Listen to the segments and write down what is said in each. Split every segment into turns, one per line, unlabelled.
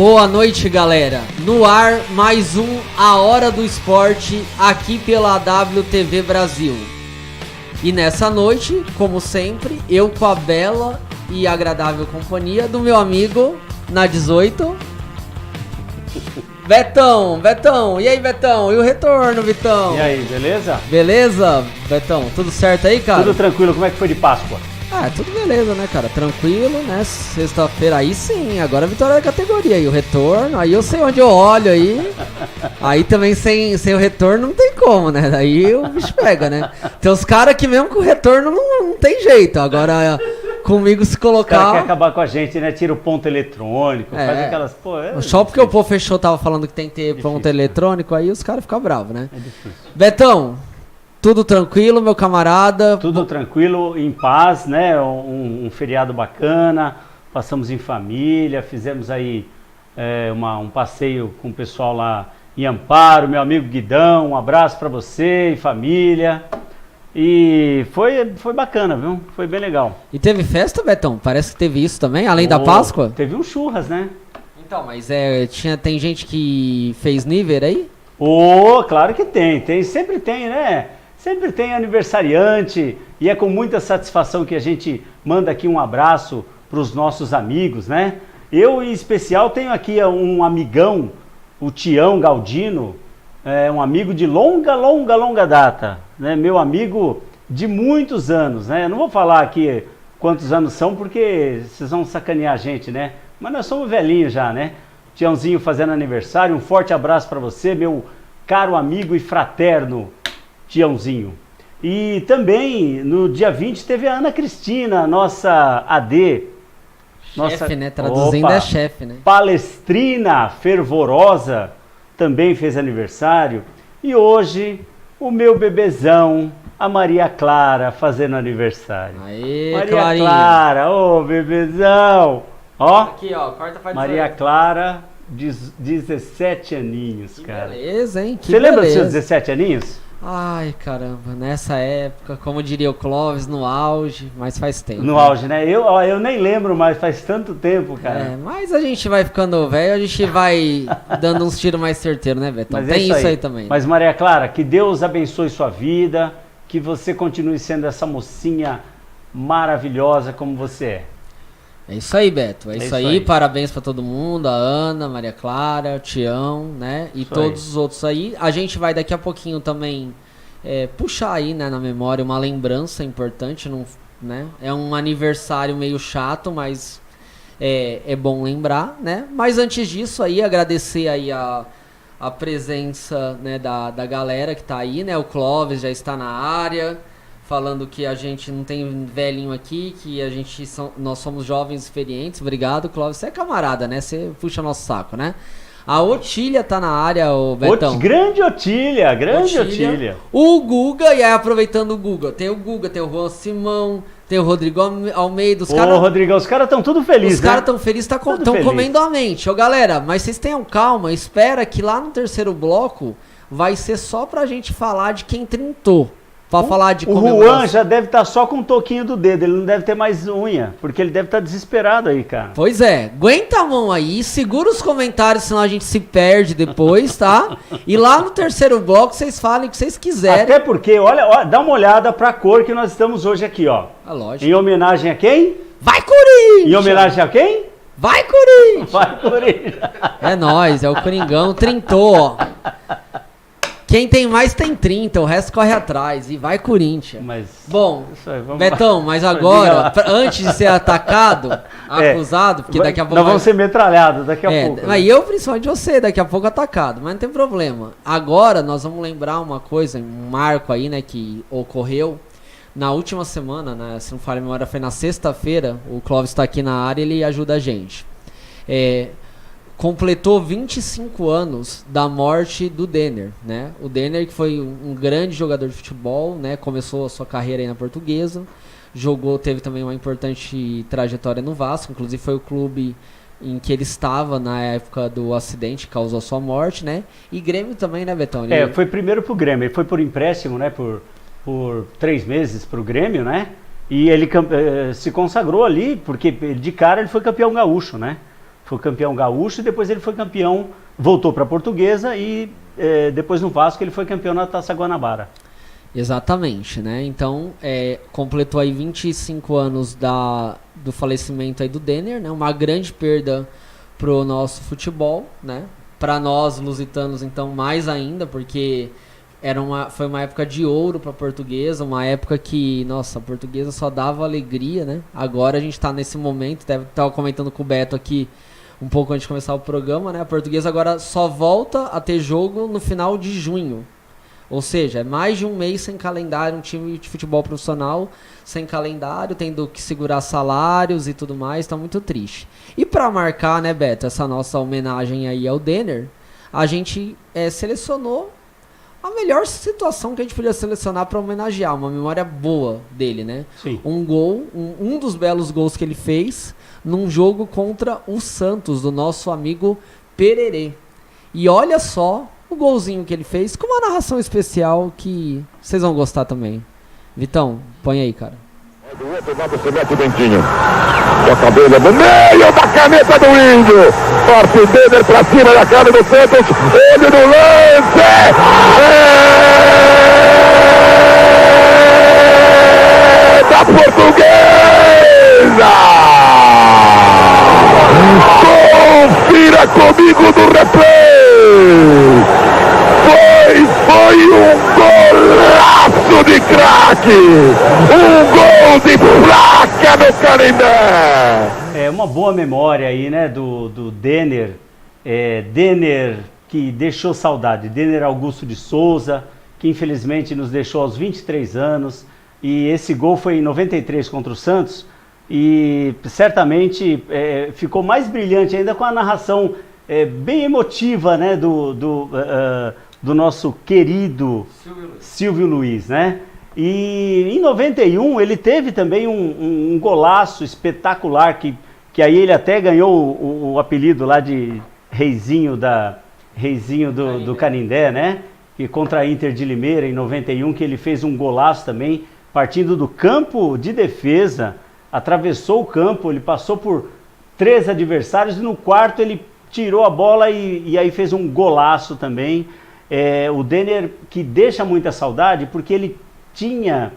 Boa noite, galera. No ar, mais um A Hora do Esporte, aqui pela WTV Brasil. E nessa noite, como sempre, eu com a bela e agradável companhia do meu amigo, na 18, Betão. E aí, Betão? E o retorno, Vitão?
E aí, beleza?
Beleza, Betão? Tudo certo aí, cara?
Tudo tranquilo, como é que foi de Páscoa?
Tudo beleza, né, cara? Tranquilo, né? Sexta-feira aí sim, agora a vitória da categoria. E o retorno, aí eu sei onde eu olho aí. Aí também sem o retorno não tem como, né? Daí o bicho pega, né? Tem os caras que mesmo com o retorno não tem jeito. Agora, comigo se colocar...
Os caras querem acabar com a gente, né? Tira o ponto eletrônico, faz aquelas...
Só porque o Pô Fechou tava falando que tem que ter ponto eletrônico, aí os caras ficam bravos, né?
É difícil.
Betão, tudo tranquilo, meu camarada?
Tudo tranquilo, em paz, né? Um feriado bacana, passamos em família, fizemos aí um passeio com o pessoal lá em Amparo, meu amigo Guidão, um abraço pra você e família. E foi bacana, viu? Foi bem legal.
E teve festa, Betão? Parece que teve isso também, além da Páscoa?
Teve um churras, né?
Então, mas tem gente que fez nível aí?
Claro que tem, sempre tem, né? Sempre tem aniversariante e é com muita satisfação que a gente manda aqui um abraço para os nossos amigos, né? Eu, em especial, tenho aqui um amigão, o Tião Galdino, um amigo de longa data, né? Meu amigo de muitos anos, né? Eu não vou falar aqui quantos anos são porque vocês vão sacanear a gente, né? Mas nós somos velhinhos já, né? Tiãozinho fazendo aniversário, um forte abraço para você, meu caro amigo e fraterno Tiãozinho. E também no dia 20 teve a Ana Cristina, nossa AD.
Chefe, né? Traduzindo é chefe, né?
Palestrina fervorosa também fez aniversário. E hoje o meu bebezão, a Maria Clara, fazendo aniversário.
Aê,
Maria
Clarinha.
Clara, ô bebezão. Ó,
aqui, ó, corta pra
Maria Clara, 17 aninhos, cara.
Beleza, hein?
Você lembra dos seus 17 aninhos?
Ai, caramba, nessa época, como diria o Clóvis, no auge, mas faz tempo.
No auge, né? Eu nem lembro mais, faz tanto tempo, cara.
Mas a gente vai ficando velho, a gente vai dando uns tiros mais certeiros, né, Betão?
Mas
tem isso aí também.
Mas Maria Clara, que Deus abençoe sua vida, que você continue sendo essa mocinha maravilhosa como você é.
É isso aí, Beto. É isso aí. Parabéns pra todo mundo, a Ana, Maria Clara, o Tião, né? E isso todos os outros aí. A gente vai daqui a pouquinho também puxar aí, né, na memória uma lembrança importante, né? É um aniversário meio chato, mas é bom lembrar, né? Mas antes disso aí, agradecer aí a presença, né, da galera que tá aí, né? O Clóvis já está na área, falando que a gente não tem velhinho aqui, que nós somos jovens experientes. Obrigado, Clóvis. Você é camarada, né? Você puxa nosso saco, né? A Otília tá na área, o Betão.
Grande Otília.
O Guga, e aí aproveitando o Guga, tem o Juan Simão, tem o Rodrigo Almeida.
Rodrigão, os caras estão tudo felizes,
Os caras estão felizes, estão comendo a mente. Ô, galera, mas vocês tenham calma, espera que lá no terceiro bloco vai ser só pra gente falar de quem trintou. Pra falar de comemoração.
O Juan já deve estar só com um toquinho do dedo, ele não deve ter mais unha, porque ele deve estar desesperado aí, cara.
Pois é, aguenta a mão aí, segura os comentários, senão a gente se perde depois, tá? E lá no terceiro bloco vocês falem o que vocês quiserem.
Até porque, olha, dá uma olhada pra cor que nós estamos hoje aqui, ó.
Lógico.
Em homenagem a quem?
Vai, Corinthians!
Em homenagem a quem?
Vai, Corinthians!
Vai, Corinthians!
É nóis, é o Coringão, trintou, ó. Quem tem mais tem 30, o resto corre atrás. E vai, Corinthians. Bom, Betão, mas agora, antes de ser atacado, acusado, porque daqui a pouco...
Nós vamos ser metralhados daqui a pouco.
Mas eu, principalmente você, daqui a pouco atacado, mas não tem problema. Agora, nós vamos lembrar uma coisa, um marco aí, né, que ocorreu na última semana, né, se não falha a memória, foi na sexta-feira, o Clóvis está aqui na área, ele ajuda a gente. Completou 25 anos da morte do Denner, né? O Denner, que foi um grande jogador de futebol, né? Começou a sua carreira aí na Portuguesa, teve também uma importante trajetória no Vasco, inclusive foi o clube em que ele estava na época do acidente que causou sua morte, né? E Grêmio também, né, Betão?
Foi primeiro pro Grêmio, ele foi por empréstimo, né? Por 3 meses pro Grêmio, né? E ele se consagrou ali, porque de cara ele foi campeão gaúcho, né? foi campeão gaúcho, e depois ele foi campeão, voltou para a Portuguesa e depois no Vasco ele foi campeão na Taça Guanabara.
Exatamente, né? Então, completou aí 25 anos do falecimento aí do Denner, né? Uma grande perda pro nosso futebol, né? Para nós lusitanos, então, mais ainda, porque foi uma época de ouro para a Portuguesa, uma época que, nossa, a Portuguesa só dava alegria, né? Agora a gente está nesse momento, estava comentando com o Beto aqui um pouco antes de começar o programa, né? A Portuguesa agora só volta a ter jogo no final de junho. Ou seja, é mais de um mês sem calendário, um time de futebol profissional sem calendário, tendo que segurar salários e tudo mais, tá muito triste. E para marcar, né, Beto, essa nossa homenagem aí ao Denner, a gente selecionou a melhor situação que a gente podia selecionar para homenagear, uma memória boa dele, né?
Sim.
Um gol, um dos belos gols que ele fez num jogo contra o Santos, do nosso amigo Pererê. E olha só o golzinho que ele fez, com uma narração especial que vocês vão gostar também. Vitão, põe aí, cara.
Do outro lado se mete o Dentinho. Toca a dele no meio da caneta do Índio. Forte Denner pra cima da cara do Santos. Ele no lance. Da Portuguesa. Confira comigo do replay. Foi um golaço de craque! Um gol de placa no Canindé!
É uma boa memória aí, né, do Denner. Denner que deixou saudade. Denner Augusto de Souza, que infelizmente nos deixou aos 23 anos. E esse gol foi em 93 contra o Santos. E certamente ficou mais brilhante ainda com a narração bem emotiva, né, do nosso querido Silvio Luiz, né? E em 91 ele teve também um golaço espetacular, que aí ele até ganhou o apelido lá de Reizinho do Canindé, né? E contra a Inter de Limeira em 91, que ele fez um golaço também, partindo do campo de defesa, atravessou o campo, ele passou por 3 adversários e no quarto ele tirou a bola e aí fez um golaço também. O Denner que deixa muita saudade porque ele tinha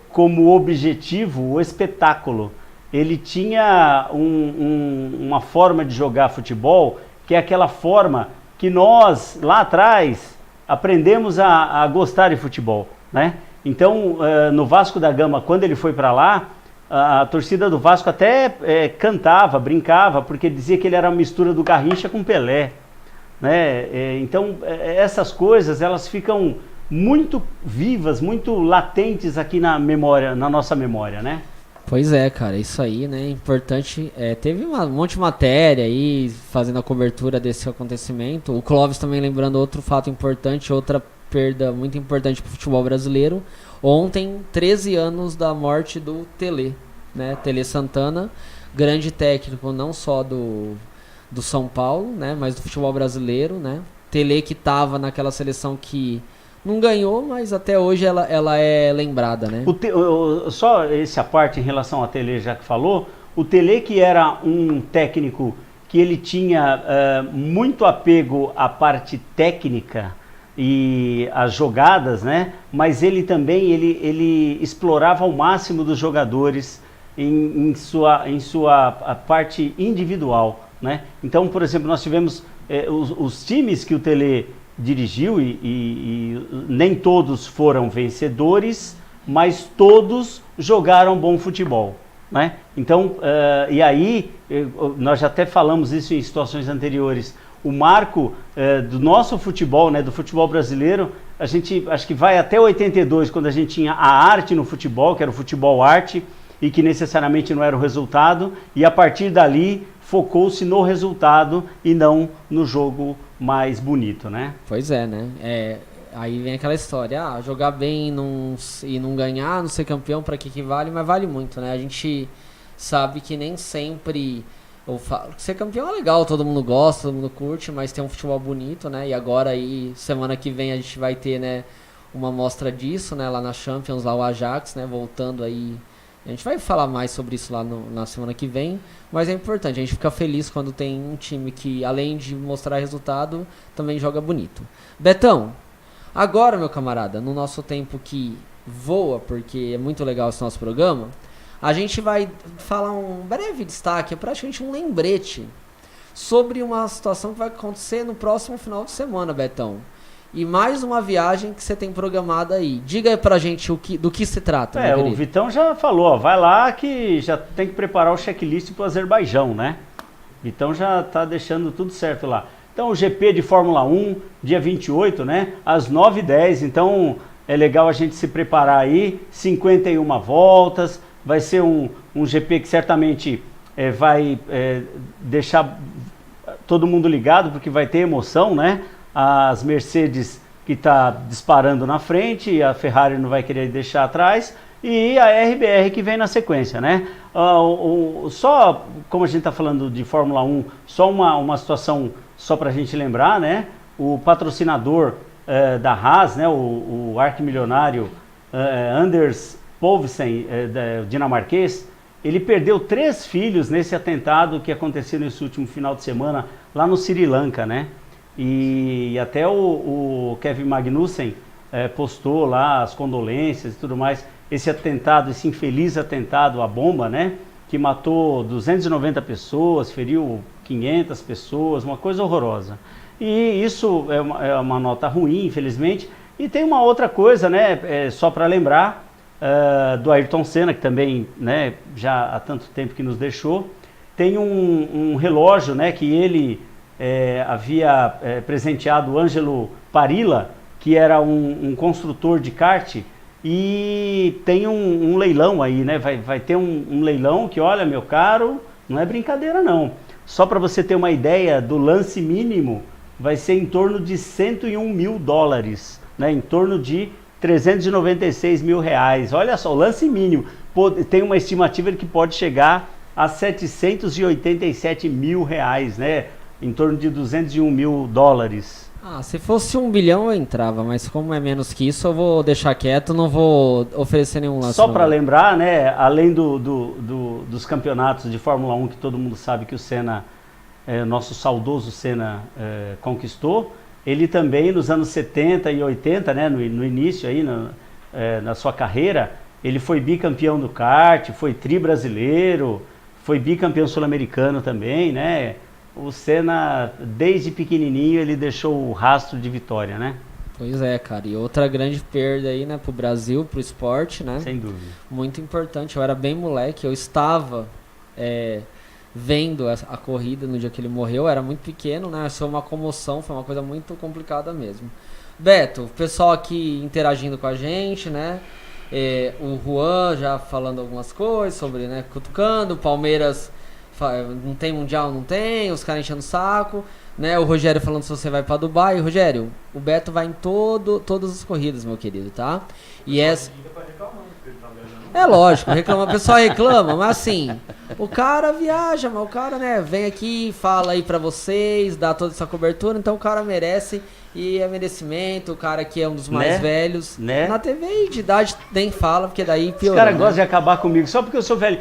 como objetivo o espetáculo. Ele tinha uma forma de jogar futebol que é aquela forma que nós lá atrás aprendemos a gostar de futebol, né? Então no Vasco da Gama, quando ele foi para lá, a torcida do Vasco até cantava, brincava, porque dizia que ele era a mistura do Garrincha com Pelé, né? Então essas coisas elas ficam muito vivas, muito latentes aqui na nossa memória, né?
Pois é, cara, isso aí, né, importante. Teve um monte de matéria aí fazendo a cobertura desse acontecimento. O Clóvis também lembrando outro fato importante, outra perda muito importante para o futebol brasileiro. Ontem, 13 anos da morte do Tele, né? Tele Santana, grande técnico não só do São Paulo, né, mas do futebol brasileiro, né? Tele que estava naquela seleção que não ganhou, mas até hoje ela é lembrada, né?
Só essa parte em relação a Tele, já que falou, o Tele que era um técnico que ele tinha muito apego à parte técnica e as jogadas, né? Mas ele também ele explorava ao máximo dos jogadores em sua parte individual, né? Então, por exemplo, nós tivemos os times que o Tele dirigiu e nem todos foram vencedores, mas todos jogaram bom futebol, né? Então, e aí nós já até falamos isso em situações anteriores. O marco do nosso futebol, né, do futebol brasileiro, a gente acho que vai até 82, quando a gente tinha a arte no futebol, que era o futebol arte, e que necessariamente não era o resultado, e a partir dali focou-se no resultado e não no jogo mais bonito, né?
Pois é, né? Aí vem aquela história, jogar bem e não ganhar, não ser campeão, para que vale? Mas vale muito, né? A gente sabe que nem sempre... Ser campeão é legal, todo mundo gosta, todo mundo curte, mas tem um futebol bonito, né? E agora aí, semana que vem a gente vai ter, né, uma mostra disso, né? Lá na Champions, lá o Ajax, né? Voltando aí A gente vai falar mais sobre isso lá na semana que vem, mas é importante, a gente fica feliz quando tem um time que, além de mostrar resultado, também joga bonito. Betão, agora, meu camarada, no nosso tempo que voa, porque é muito legal esse nosso programa, a gente vai falar um breve destaque, praticamente um lembrete, sobre uma situação que vai acontecer no próximo final de semana, Betão. E mais uma viagem que você tem programada aí. Diga aí pra gente do que se trata.
O Vitão já falou, ó, vai lá que já tem que preparar o checklist pro Azerbaijão, né? Vitão já tá deixando tudo certo lá. Então o GP de Fórmula 1, dia 28, né? Às 9h10, então é legal a gente se preparar aí, 51 voltas, vai ser um GP que certamente vai deixar todo mundo ligado, porque vai ter emoção, né? As Mercedes que está disparando na frente, a Ferrari não vai querer deixar atrás, e a RBR que vem na sequência, né? Só, como a gente está falando de Fórmula 1, só uma situação só para a gente lembrar, né? O patrocinador da Haas, né? O arquimilionário Anders Poulsen, dinamarquês, ele perdeu 3 filhos nesse atentado que aconteceu nesse último final de semana lá no Sri Lanka, né? E até o Kevin Magnussen postou lá as condolências e tudo mais. Esse atentado, esse infeliz atentado, a bomba, né? Que matou 290 pessoas, feriu 500 pessoas, uma coisa horrorosa. E isso é uma nota ruim, infelizmente. E tem uma outra coisa, né? Só para lembrar, do Ayrton Senna, que também, né, já há tanto tempo que nos deixou. Tem um relógio, né, que ele havia presenteado o Ângelo Parilla, que era um construtor de kart, e tem um leilão aí, né? Vai ter um leilão que, olha, meu caro, não é brincadeira não. Só para você ter uma ideia do lance mínimo, vai ser em torno de 101 mil dólares, né? Em torno de 396 mil reais. Olha só, o lance mínimo. Tem uma estimativa que pode chegar a 787 mil reais, né? Em torno de 201 mil dólares.
Se fosse 1 bilhão eu entrava, mas como é menos que isso eu vou deixar quieto, não vou oferecer nenhum lance.
Só para lembrar, né, além dos campeonatos de Fórmula 1 que todo mundo sabe que o Senna, nosso saudoso Senna, conquistou, ele também nos anos 70 e 80, né, no início aí, na sua carreira, ele foi bicampeão do kart, foi tri-brasileiro, foi bicampeão sul-americano também, né? O Senna, desde pequenininho, ele deixou o rastro de vitória, né?
Pois é, cara. E outra grande perda aí, né, pro Brasil, pro esporte, né?
Sem dúvida.
Muito importante. Eu era bem moleque, eu estava vendo a corrida no dia que ele morreu, eu era muito pequeno, né? Foi uma comoção, foi uma coisa muito complicada mesmo. Beto, o pessoal aqui interagindo com a gente, né? O Juan já falando algumas coisas sobre, né, cutucando, o Palmeiras... Não tem mundial, não tem, os caras enchendo o saco, né? O Rogério falando se você vai pra Dubai. Rogério, o Beto vai em todas as corridas, meu querido, tá? E lógico, o pessoal reclama, mas assim, o cara viaja, mas o cara, né, vem aqui, fala aí pra vocês, dá toda essa cobertura, então o cara merece, e é merecimento, o cara que é um dos mais velhos, né? Na TV de idade nem fala, porque daí piorou.
Os caras gostam de acabar comigo, só porque eu sou velho.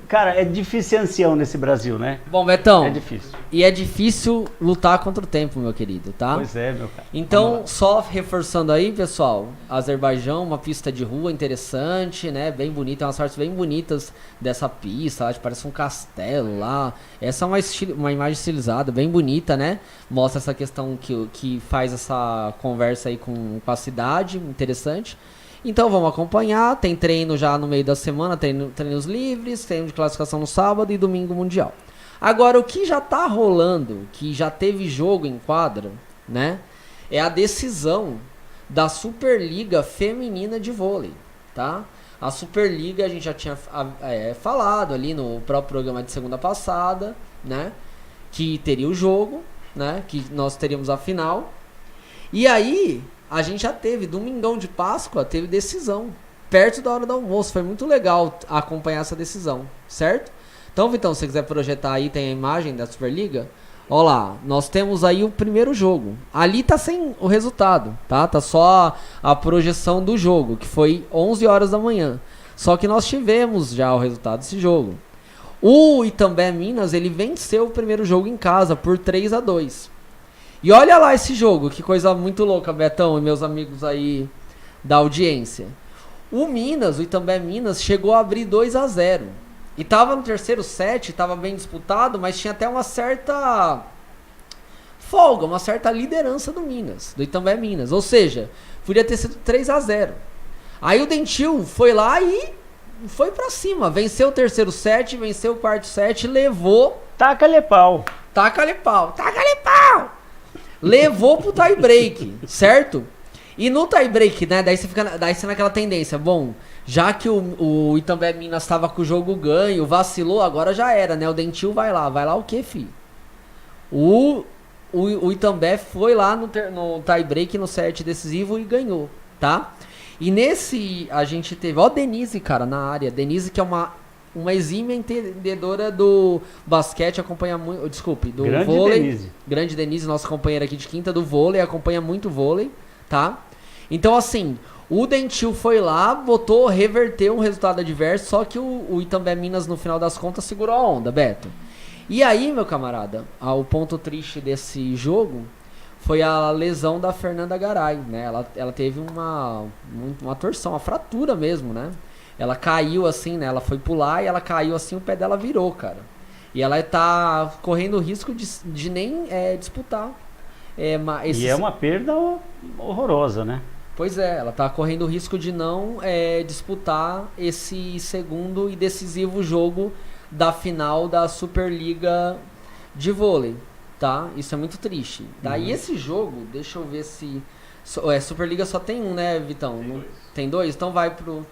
Cara, é difícil ser ancião nesse Brasil, né?
Bom, Betão,
é difícil.
E é difícil lutar contra o tempo, meu querido, tá?
Pois é, meu cara.
Então, só reforçando aí, pessoal, Azerbaijão, uma pista de rua interessante, né? Bem bonita, umas partes bem bonitas dessa pista, lá, parece um castelo lá. Essa é uma imagem estilizada, bem bonita, né? Mostra essa questão que faz essa conversa aí com a cidade, interessante. Então vamos acompanhar, tem treino já no meio da semana, treinos livres, treino de classificação no sábado e domingo mundial. Agora o que já tá rolando, que já teve jogo em quadra, né, é a decisão da Superliga Feminina de Vôlei, tá? A Superliga a gente já tinha falado ali no próprio programa de segunda passada, né, que teria o jogo, né, que nós teríamos a final. E aí... a gente já teve, domingão de Páscoa, teve decisão, perto da hora do almoço. Foi muito legal acompanhar essa decisão, certo? Então, Vitão, se você quiser projetar aí, tem a imagem da Superliga. Ó lá, nós temos aí o primeiro jogo. Ali tá sem o resultado, tá? Tá só a projeção do jogo, que foi 11 horas da manhã. Só que nós tivemos já o resultado desse jogo. O Itambé Minas, ele venceu o primeiro jogo em casa por 3-2. E olha lá esse jogo, que coisa muito louca, Betão e meus amigos aí da audiência. O Itambé Minas, chegou a abrir 2-0. E tava no terceiro set, tava bem disputado, mas tinha até uma certa folga, uma certa liderança do Itambé Minas. Ou seja, podia ter sido 3-0. Aí o Dentil foi lá e foi pra cima. Venceu o terceiro set, venceu o quarto set, levou...
Taca-lhe pau.
Levou pro tie break, certo? E no tie break, né, daí você naquela tendência, bom, já que o Itambé Minas tava com o jogo ganho, vacilou, agora já era, né? O Dentil vai lá o quê, fi? O Itambé foi lá no tie break, no set decisivo e ganhou, tá? E nesse, a gente teve, ó, Denise, cara, na área. Denise, que é uma exímia entendedora do basquete, acompanha muito, do
grande
vôlei.
Denise.
Grande Denise, nossa companheira aqui de quinta do vôlei, acompanha muito vôlei, tá? Então, assim, o Dentil foi lá, reverteu um resultado adverso, só que o Itambé Minas, no final das contas, segurou a onda, Beto. E aí, meu camarada, o ponto triste desse jogo foi a lesão da Fernanda Garay, né? Ela teve uma torção, uma fratura mesmo, né? Ela caiu assim, né? Ela foi pular e ela caiu assim, o pé dela virou, cara. E ela tá correndo o risco de nem disputar.
E é uma perda horrorosa, né?
Pois é, ela tá correndo o risco de não disputar esse segundo e decisivo jogo da final da Superliga de vôlei, tá? Isso é muito triste. Daí esse jogo, deixa eu ver se... Superliga só tem um, né, Vitão? Tem dois? Então vai pro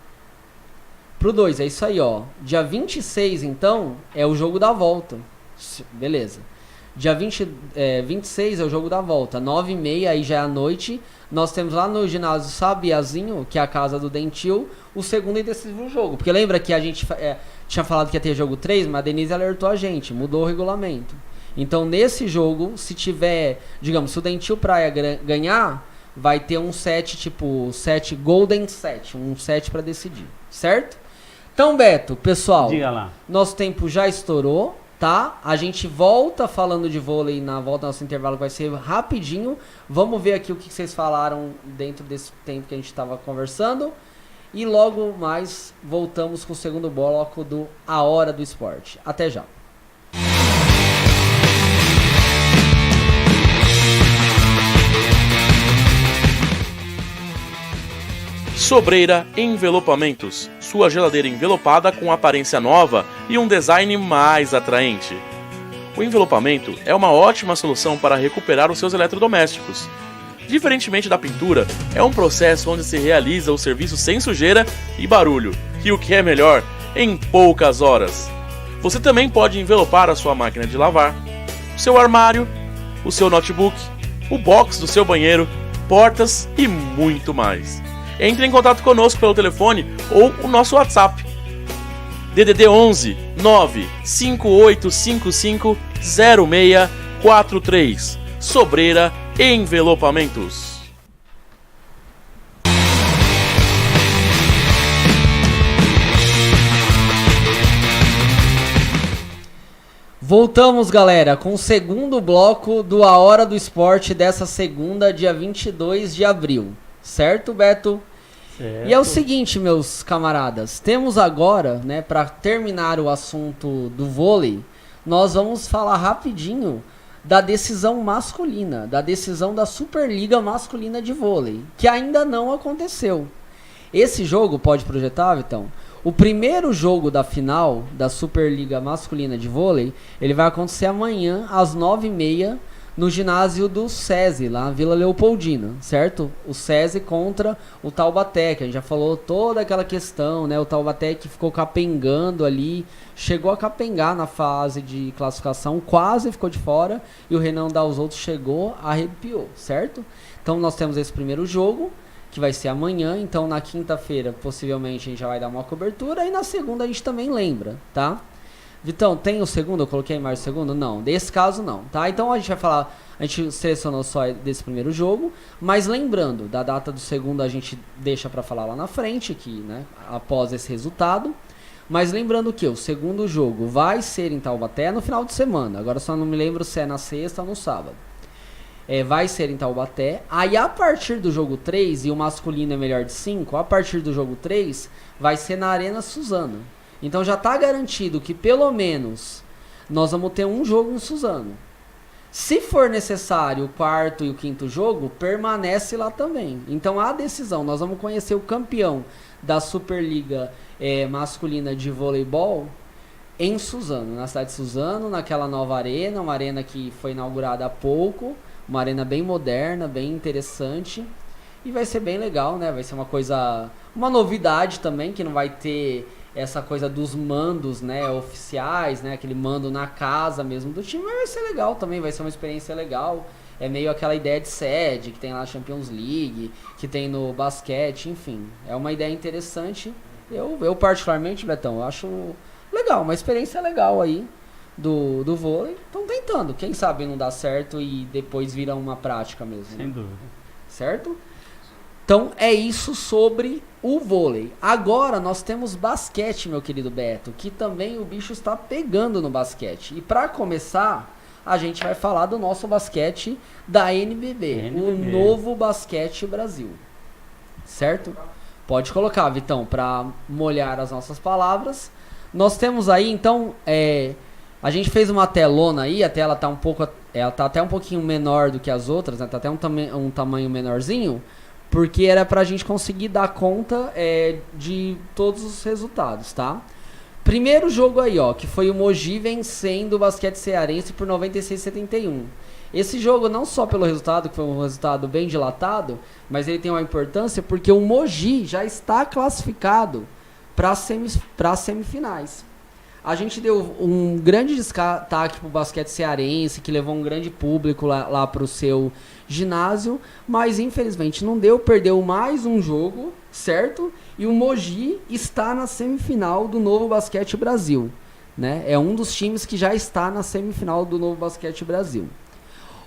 2, é isso aí, ó. Dia 26, então, é o jogo da volta. Beleza. Dia 26 é o jogo da volta. 9h30, aí já é a noite. Nós temos lá no ginásio Sabiazinho, que é a casa do Dentil, o segundo e decisivo jogo. Porque lembra que a gente tinha falado que ia ter jogo 3, mas a Denise alertou a gente, mudou o regulamento. Então, nesse jogo, se tiver, digamos, se o Dentil Praia ganhar, vai ter um set, tipo, Golden Set, um set pra decidir, certo? Então, Beto, pessoal,
diga lá.
Nosso tempo já estourou, tá? A gente volta falando de vôlei na volta do nosso intervalo, que vai ser rapidinho. Vamos ver aqui o que vocês falaram dentro desse tempo que a gente estava conversando. E logo mais voltamos com o segundo bloco do A Hora do Esporte. Até já.
Sobreira Envelopamentos, sua geladeira envelopada com aparência nova e um design mais atraente. O envelopamento é uma ótima solução para recuperar os seus eletrodomésticos. Diferentemente da pintura, é um processo onde se realiza o serviço sem sujeira e barulho, e o que é melhor, em poucas horas. Você também pode envelopar a sua máquina de lavar, o seu armário, o seu notebook, o box do seu banheiro, portas e muito mais. Entre em contato conosco pelo telefone ou o nosso WhatsApp. DDD 11 95855 0643. Sobreira Envelopamentos.
Voltamos, galera, com o segundo bloco do A Hora do Esporte dessa segunda, dia 22 de abril. Certo, Beto?
Certo.
E é o seguinte, meus camaradas, temos agora, né, para terminar o assunto do vôlei, nós vamos falar rapidinho da decisão masculina, da decisão da Superliga Masculina de Vôlei, que ainda não aconteceu. Esse jogo, pode projetar, Vitão? O primeiro jogo da final da Superliga Masculina de Vôlei, ele vai acontecer amanhã, às 9h30, no ginásio do SESI, lá na Vila Leopoldina, certo? O SESI contra o Taubaté, que a gente já falou toda aquela questão, né? O Taubaté que ficou capengando ali, chegou a capengar na fase de classificação, quase ficou de fora, e o Renan Dalzotto chegou, arrepiou, certo? Então nós temos esse primeiro jogo, que vai ser amanhã, então na quinta-feira possivelmente a gente já vai dar uma cobertura, e na segunda a gente também lembra, tá? Vitão, tem o segundo? Eu coloquei mais o segundo? Não, desse caso não, tá? Então a gente vai falar, a gente selecionou só desse primeiro jogo, mas lembrando, da data do segundo a gente deixa pra falar lá na frente, que, né, após esse resultado. Mas lembrando que o segundo jogo vai ser em Taubaté no final de semana, agora só não me lembro se é na sexta ou no sábado. Vai ser em Taubaté, aí a partir do jogo 3, e o masculino é melhor de 5, a partir do jogo 3 vai ser na Arena Suzano. Então já está garantido que pelo menos nós vamos ter um jogo em Suzano. Se for necessário o quarto e o quinto jogo, permanece lá também. Então a decisão, nós vamos conhecer o campeão da Superliga masculina de voleibol em Suzano, na cidade de Suzano, naquela nova arena, uma arena que foi inaugurada há pouco, uma arena bem moderna, bem interessante. E vai ser bem legal, né? Vai ser uma novidade também, que não vai ter essa coisa dos mandos, né, oficiais, né, aquele mando na casa mesmo do time, mas vai ser legal também, vai ser uma experiência legal. É meio aquela ideia de sede que tem lá na Champions League, que tem no basquete, enfim. É uma ideia interessante. Eu particularmente, Betão, eu acho legal, uma experiência legal aí do vôlei. Estão tentando, quem sabe não dá certo e depois vira uma prática mesmo.
Sem dúvida.
Certo? Então é isso sobre o vôlei. Agora nós temos basquete, meu querido Beto, que também o bicho está pegando no basquete. E para começar, a gente vai falar do nosso basquete da NBB, o Novo Basquete Brasil. Certo? Pode colocar, Vitão, para molhar as nossas palavras. Nós temos aí, então, a gente fez uma telona aí, a tela tá ela tá até um pouquinho menor do que as outras, né? Tá até um tamanho menorzinho, porque era pra gente conseguir dar conta de todos os resultados, tá? Primeiro jogo aí, ó, que foi o Mogi vencendo o basquete cearense por 96-71. Esse jogo, não só pelo resultado, que foi um resultado bem dilatado, mas ele tem uma importância porque o Mogi já está classificado para as semifinais. A gente deu um grande destaque pro basquete cearense, que levou um grande público lá pro seu ginásio, mas infelizmente não deu, perdeu mais um jogo, certo? E o Mogi está na semifinal do Novo Basquete Brasil, né? É um dos times que já está na semifinal do Novo Basquete Brasil.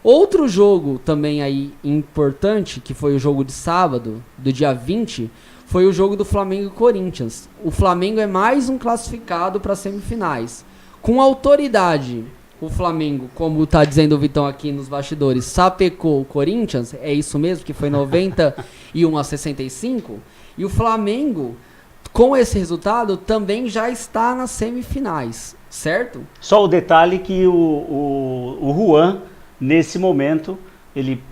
Outro jogo também aí importante, que foi o jogo de sábado, do dia 20, foi o jogo do Flamengo e Corinthians. O Flamengo é mais um classificado para as semifinais. Com autoridade, o Flamengo, como está dizendo o Vitão aqui nos bastidores, sapecou o Corinthians, é isso mesmo, que foi 91-65, e o Flamengo, com esse resultado, também já está nas semifinais, certo?
Só o detalhe que o Juan, nesse momento, ele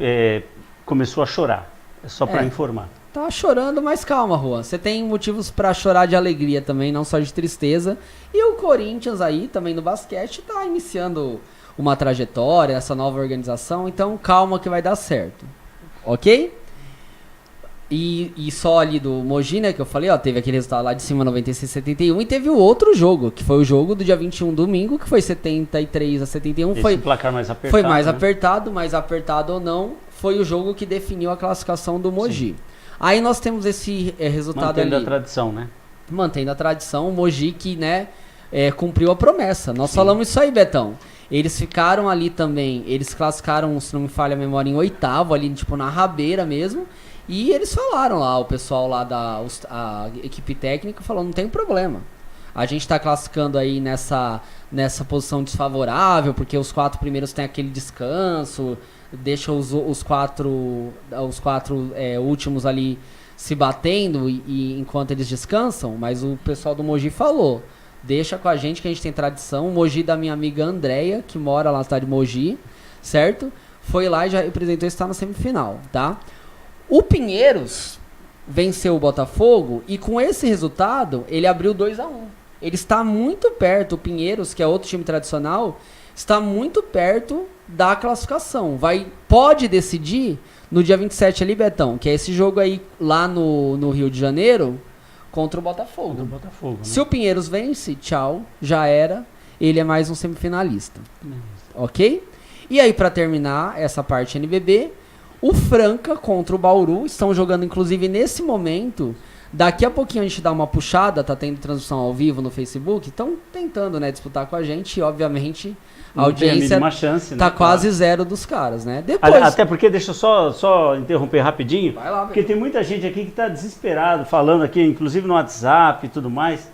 começou a chorar, só para informar.
Tá chorando, mas calma, Juan. Você tem motivos pra chorar de alegria também, não só de tristeza. E o Corinthians aí, também no basquete, tá iniciando uma trajetória, essa nova organização. Então, calma que vai dar certo. Ok? E só ali do Mogi, né, que eu falei, ó, teve aquele resultado lá de cima, 96-71. E teve o outro jogo, que foi o jogo do dia 21, domingo, que foi 73-71.
Esse
foi
placar mais apertado.
Foi mais
né?
apertado, mais apertado ou não, foi o jogo que definiu a classificação do Mogi. Sim. Aí nós temos esse resultado
Mantendo
ali.
a tradição, né?
Mantendo a tradição, o Mogi que, né, cumpriu a promessa. Nós falamos isso aí, Betão. Eles ficaram ali também, eles classificaram, se não me falha a memória, em 8º, ali tipo na rabeira mesmo. E eles falaram lá, o pessoal lá a equipe técnica falou, não tem problema. A gente está classificando aí nessa posição desfavorável, porque os 4 primeiros têm aquele descanso, deixa os quatro últimos ali se batendo e enquanto eles descansam, mas o pessoal do Mogi falou, deixa com a gente que a gente tem tradição. O Mogi da minha amiga Andréia, que mora lá na cidade de Mogi, certo? Foi lá e já representou e está na semifinal, tá? O Pinheiros venceu o Botafogo e com esse resultado ele abriu 2-1. Ele está muito perto, o Pinheiros, que é outro time tradicional, está muito perto da classificação. Pode decidir no dia 27 ali, Betão, que é esse jogo aí lá no Rio de Janeiro contra o Botafogo.
Né?
Se o Pinheiros vence, tchau, já era. Ele é mais um semifinalista. Ok? E aí, para terminar essa parte NBB, o Franca contra o Bauru estão jogando, inclusive, nesse momento, Daqui a pouquinho a gente dá uma puxada, tá tendo transmissão ao vivo no Facebook, estão tentando, né, disputar com a gente e, obviamente, a audiência
chance,
tá
né,
quase zero dos caras, né? Depois...
Até porque, deixa eu só interromper rapidinho,
Vai lá,
porque tem muita gente aqui que tá desesperado, falando aqui, inclusive no WhatsApp e tudo mais.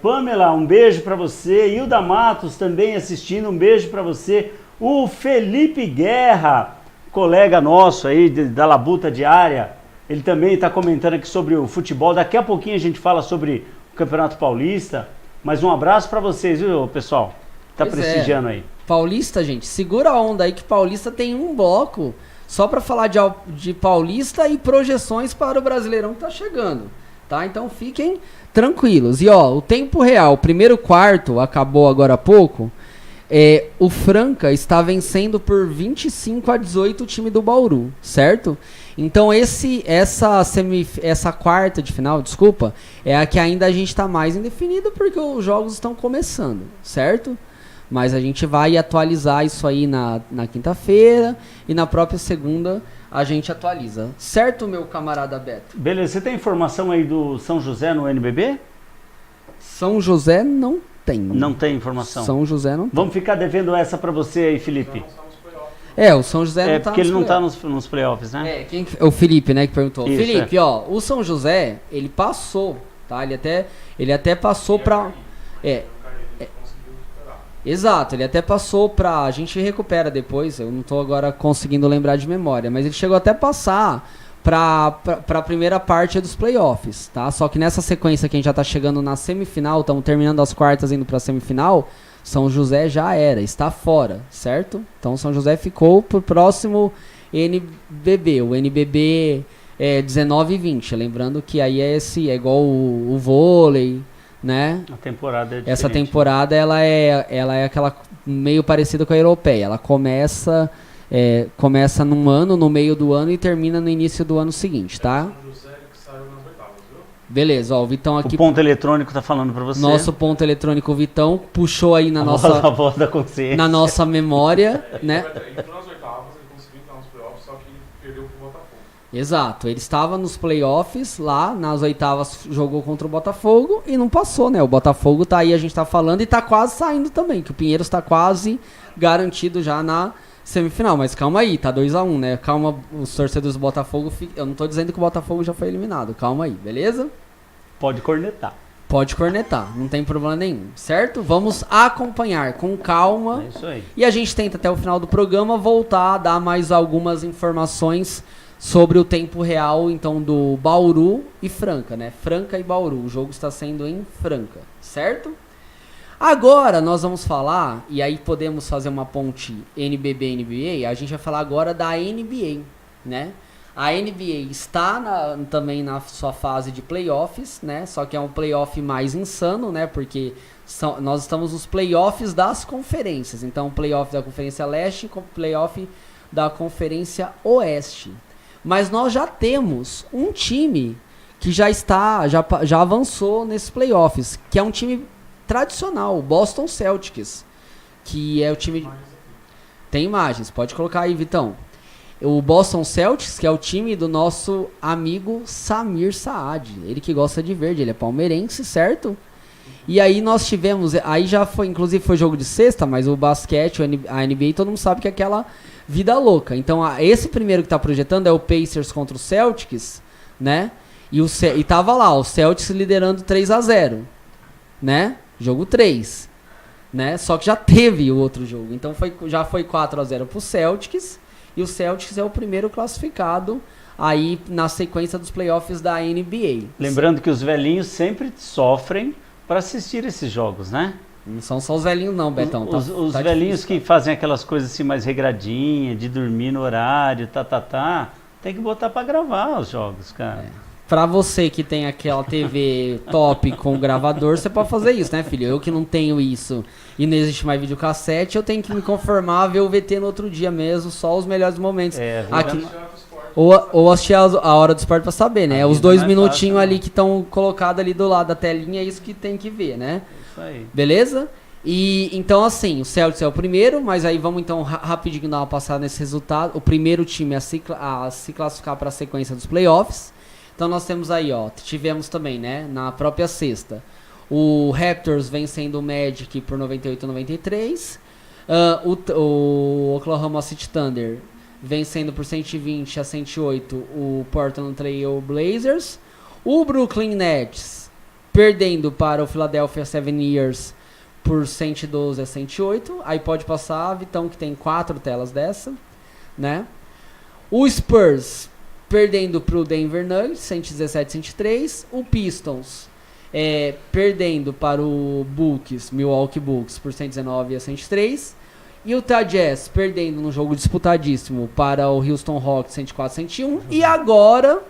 Pamela, um beijo para você. Hilda Matos também assistindo, um beijo para você. O Felipe Guerra, colega nosso aí da Labuta Diária, ele também está comentando aqui sobre o futebol. Daqui a pouquinho a gente fala sobre o Campeonato Paulista. Mas um abraço para vocês, viu, pessoal? Tá prestigiando aí.
Paulista, gente, segura a onda aí que Paulista tem um bloco só para falar de Paulista e projeções para o Brasileirão que tá chegando, tá? Então fiquem tranquilos. E ó, o tempo real, o primeiro quarto acabou agora há pouco. O Franca está vencendo por 25-18 o time do Bauru, certo? Então essa quarta de final, desculpa, é a que ainda a gente está mais indefinido porque os jogos estão começando, certo? Mas a gente vai atualizar isso aí na quinta-feira e na própria segunda a gente atualiza. Certo, meu camarada Beto?
Beleza, você tem informação aí do São José no NBB?
São José não tem.
Não tem informação?
São José não tem.
Vamos ficar devendo essa para você aí, Felipe.
O São José não tá
porque ele não tá nos playoffs, né?
O Felipe, né, que perguntou.
Isso,
Felipe, ó, o São José, ele passou, tá? Ele até passou pra... Exato, ele até passou pra... A gente recupera depois, eu não tô agora conseguindo lembrar de memória, mas ele chegou até passar pra primeira parte dos playoffs, tá? Só que nessa sequência que a gente já tá chegando na semifinal, estamos terminando as quartas indo pra semifinal, São José já está fora, certo? Então São José ficou pro próximo NBB, o NBB 19 e 20, lembrando que aí é igual o vôlei, né?
A temporada é diferente.
Essa temporada ela é aquela meio parecida com a europeia. Ela começa num ano, no meio do ano e termina no início do ano seguinte, tá? Beleza, ó, o Vitão aqui.
O ponto eletrônico tá falando para você.
Nosso ponto eletrônico, o Vitão puxou aí na
a voz da consciência.
Na nossa memória, né? Exato, ele estava nos playoffs lá, nas oitavas jogou contra o Botafogo e não passou, né? O Botafogo tá aí, a gente tá falando, e tá quase saindo também, que o Pinheiros tá quase garantido já na semifinal, mas calma aí, tá 2-1, né? Calma, os torcedores do Botafogo, eu não tô dizendo que o Botafogo já foi eliminado, calma aí, beleza?
Pode cornetar.
Pode cornetar, não tem problema nenhum, certo? Vamos acompanhar com calma.
É isso aí.
E a gente tenta até o final do programa voltar a dar mais algumas informações sobre o tempo real, então, do Bauru e Franca, né? Franca e Bauru, o jogo está sendo em Franca, certo? Agora nós vamos falar, e aí podemos fazer uma ponte NBB-NBA, a gente vai falar agora da NBA, né? A NBA está também na sua fase de playoffs, né? Só que é um playoff mais insano, né? Porque nós estamos nos playoffs das conferências. Então, playoff da Conferência Leste e playoff da Conferência Oeste. Mas nós já temos um time que já avançou nesses playoffs, que é um time tradicional, o Boston Celtics, que é o time... Tem imagens, pode colocar aí, Vitão. O Boston Celtics, que é o time do nosso amigo Samir Saad, ele que gosta de verde, ele é palmeirense, certo? E aí nós tivemos, aí já foi, inclusive foi jogo de sexta, mas o basquete, a NBA, todo mundo sabe que é aquela vida louca. Então esse primeiro que tá projetando é o Pacers contra o Celtics, né? E tava lá, o Celtics liderando 3-0, né? Jogo 3, né? Só que já teve o outro jogo, então já foi 4-0 pro Celtics, e o Celtics é o primeiro classificado aí na sequência dos playoffs da NBA.
Lembrando que os velhinhos sempre sofrem para assistir esses jogos, né?
Não são só os velhinhos não, Betão.
Os velhinhos difícil, que fazem aquelas coisas assim mais regradinhas, de dormir no horário, tem que botar para gravar os jogos, cara.
Pra você que tem aquela TV top com gravador, você pode fazer isso, né, filho? Eu que não tenho isso e não existe mais videocassete, eu tenho que me conformar a ver o VT no outro dia mesmo, só os melhores momentos. Aqui, ou assistir a hora do esporte pra saber, né? Os 2 minutinhos fácil, ali que estão colocados ali do lado da telinha, é isso que tem que ver, né?
Isso aí.
Beleza? E então assim, o Celtics é o primeiro, mas aí vamos então rapidinho dar uma passada nesse resultado. O primeiro time a se classificar para a sequência dos playoffs. Então nós temos aí, ó, tivemos também, né, na própria sexta, o Raptors vencendo o Magic por 98-93, o Oklahoma City Thunder vencendo por 120-108 o Portland Trail Blazers, o Brooklyn Nets perdendo para o Philadelphia 76ers por 112-108, aí pode passar, Vitão, que tem 4 telas dessa, né? O Spurs perdendo para o Denver Nuggets, 117-103, o Pistons perdendo para o Milwaukee Bucks por 119-103, e o Utah Jazz perdendo num jogo disputadíssimo para o Houston Rockets 104-101, e agora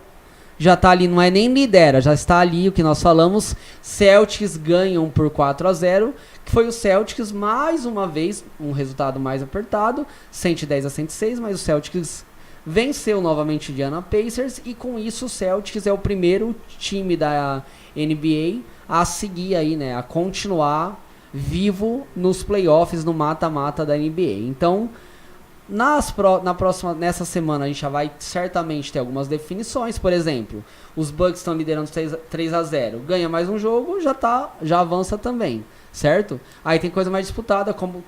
já tá ali, não é nem lidera, já está ali o que nós falamos, Celtics ganham por 4-0, que foi o Celtics mais uma vez, um resultado mais apertado, 110-106, mas o Celtics venceu novamente o Indiana Pacers, e com isso o Celtics é o primeiro time da NBA a seguir aí, né, a continuar vivo nos playoffs, no mata-mata da NBA. Então, nessa semana a gente já vai certamente ter algumas definições. Por exemplo, os Bucks estão liderando 3-0, ganha mais um jogo, já avança também, certo? Aí tem coisa mais disputada, como